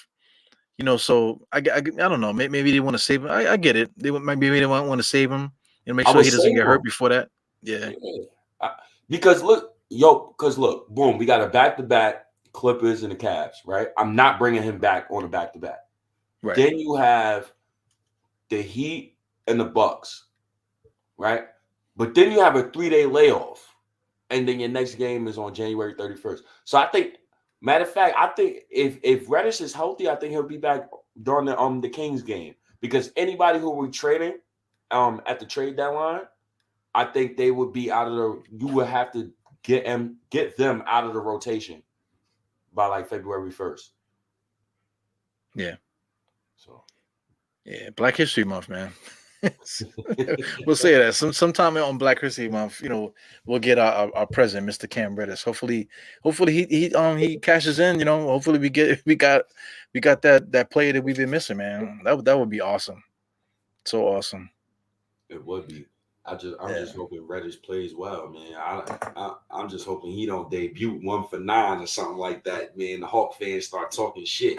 So I don't know. Maybe they want to save him. I get it. Maybe they want to save him and make sure he doesn't get hurt before that. Yeah. Because look, boom, we got a back-to-back Clippers and the Cavs, right? I'm not bringing him back on a back-to-back. Right. Then you have the Heat and the Bucks, right? But then you have a 3-day layoff, and then your next game is on January 31st. So I think, matter of fact, I think if Reddish is healthy, I think he'll be back during the Kings game because anybody who we're trading at the trade deadline, I think they would be out of the. You would have to get them out of the rotation by like February 1st. Yeah. So. Yeah, Black History Month, man. We'll say that sometime on Black History Month, we'll get our president, Mr. Cam Reddish. Hopefully he cashes in. Hopefully we got that player that we've been missing, man. That would be awesome. So awesome. It would be. I'm just hoping Reddish plays well, man. I'm just hoping he don't debut 1 for 9 or something like that, man. The Hawk fans start talking shit.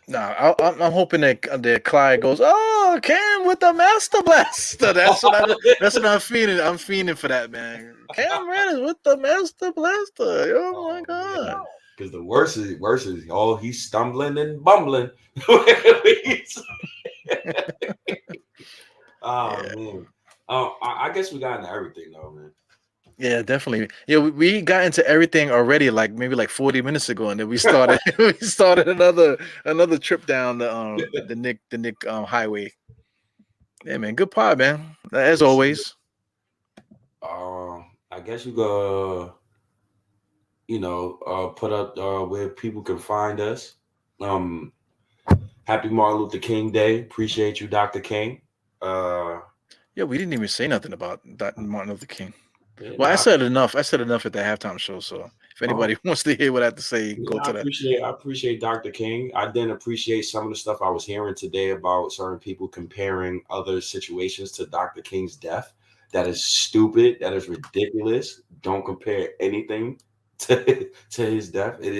No, I'm hoping that Clyde goes, oh, Cam with the Master Blaster. That's what I'm feeling. I'm feeling for that, man. Cam Reddish with the Master Blaster. Oh my God. Because the worst is he's stumbling and bumbling. Man. I guess we got into everything though, man. Yeah, definitely. Yeah, we got into everything already, maybe 40 minutes ago, and then we started another trip down the Nick highway. Yeah, man, good pod, man. As always. I guess you go. Put up where people can find us. Happy Martin Luther King Day. Appreciate you, Dr. King. Yeah, we didn't even say nothing about Martin Luther King. Well, I said enough. I said enough at the halftime show. So if anybody wants to hear what I have to say, go to that. I appreciate Dr. King. I didn't appreciate some of the stuff I was hearing today about certain people comparing other situations to Dr. King's death. That is stupid. That is ridiculous. Don't compare anything to his death. It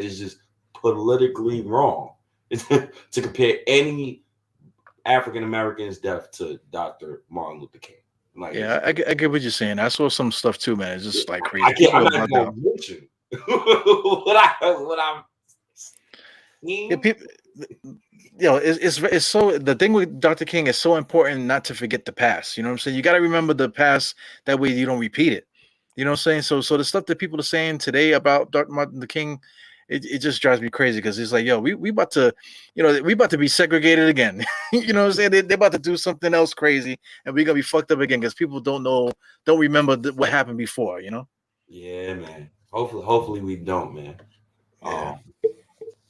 is just politically wrong to compare any African American's death to Dr. Martin Luther King. I get what you're saying. I saw some stuff too, man. It's just crazy. I'm not going to mention what I'm. Yeah, people, it's so the thing with Dr. King is so important not to forget the past. You know what I'm saying? You got to remember the past. That way you don't repeat it. You know what I'm saying? So the stuff that people are saying today about Dr. Martin Luther King, it just drives me crazy because it's like, yo, we about to, we about to be segregated again. You know what I'm saying? They're about to do something else crazy, and we're gonna be fucked up again because people don't remember what happened before. Yeah, man. Hopefully we don't, man. Yeah.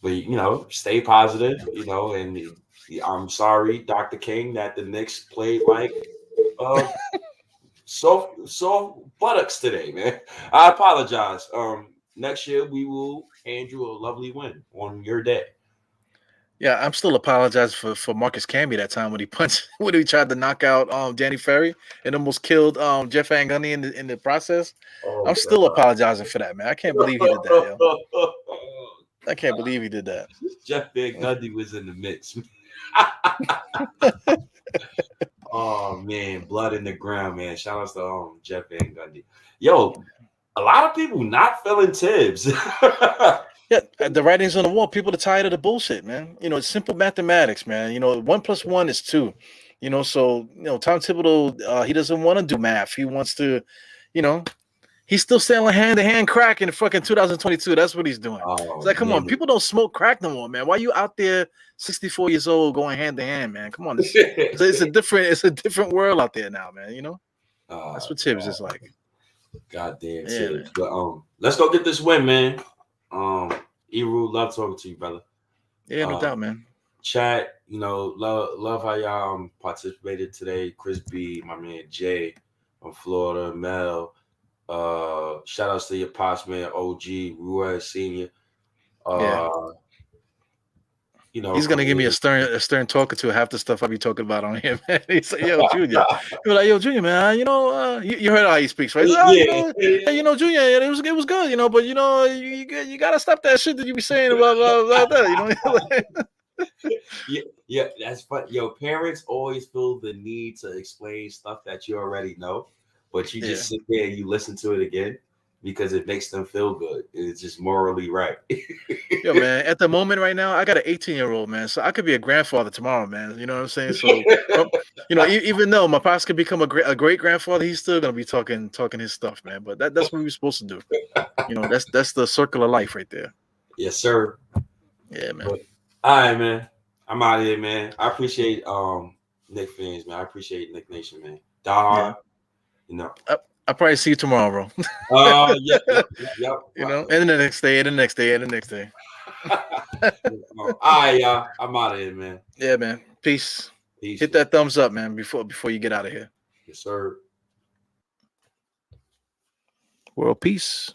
But stay positive. And I'm sorry, Dr. King, that the Knicks played like soft buttocks today, man. I apologize. Next year we will hand you a lovely win on your day. Yeah, I'm still apologizing for Marcus Camby that time when he tried to knock out Danny Ferry and almost killed Jeff Van Gundy in the process. I'm still apologizing for that, man. I can't believe he did that, yo. I can't believe he did that. Jeff Van Gundy was in the mix. Oh man, blood in the ground, man. Shout out to Jeff Van Gundy. Yo, a lot of people not feeling Tibbs. Yeah, the writing's on the wall. People are tired of the bullshit, man. It's simple mathematics, man. 1 + 1 is 2. So Tom Thibodeau, he doesn't want to do math. He wants to, He's still selling hand-to-hand crack in fucking 2022. That's what he's doing. Oh, It's like, come on, man. people don't smoke crack no more, man. Why you out there 64 years old going hand-to-hand, man? Come on. It's a different world out there now, man. You know? That's what Tibbs is like. Goddamn Yeah, Tibbs. But let's go get this win, man. Eru, love talking to you, brother. Yeah, no doubt, man. Chat, love how y'all participated today. Chris B, my man Jay from Florida, Mel. Shout outs to your pops, man, OG, Ruiz Senior. He's gonna give me a stern talking to half the stuff I be talking about on here, man. He's like, yo, Junior. He's like, yo, Junior, man, you heard how he speaks, right? Like, Junior, it was good, but you gotta stop that shit that you be saying about that, Yeah, that's fun. Yo, parents always feel the need to explain stuff that you already know, but you just sit there and you listen to it again because it makes them feel good. It's just morally right. Yo, man, at the moment right now, I got an 18-year-old, man, so I could be a grandfather tomorrow, man. You know what I'm saying? So, even though my pops could become a great grandfather, he's still gonna be talking his stuff, man. But that's what we're supposed to do. That's the circle of life right there. Yes, sir. Yeah, man. But, all right, man. I'm out of here, man. I appreciate Knick fans, man. I appreciate Knick Nation, man. Diehard, I'll probably see you tomorrow, bro. Yep. And the next day, and the next day, and the next day. All right, y'all. I'm out of here, man. Yeah, man. Peace. Hit that thumbs up, man, before you get out of here. Yes, sir. World peace.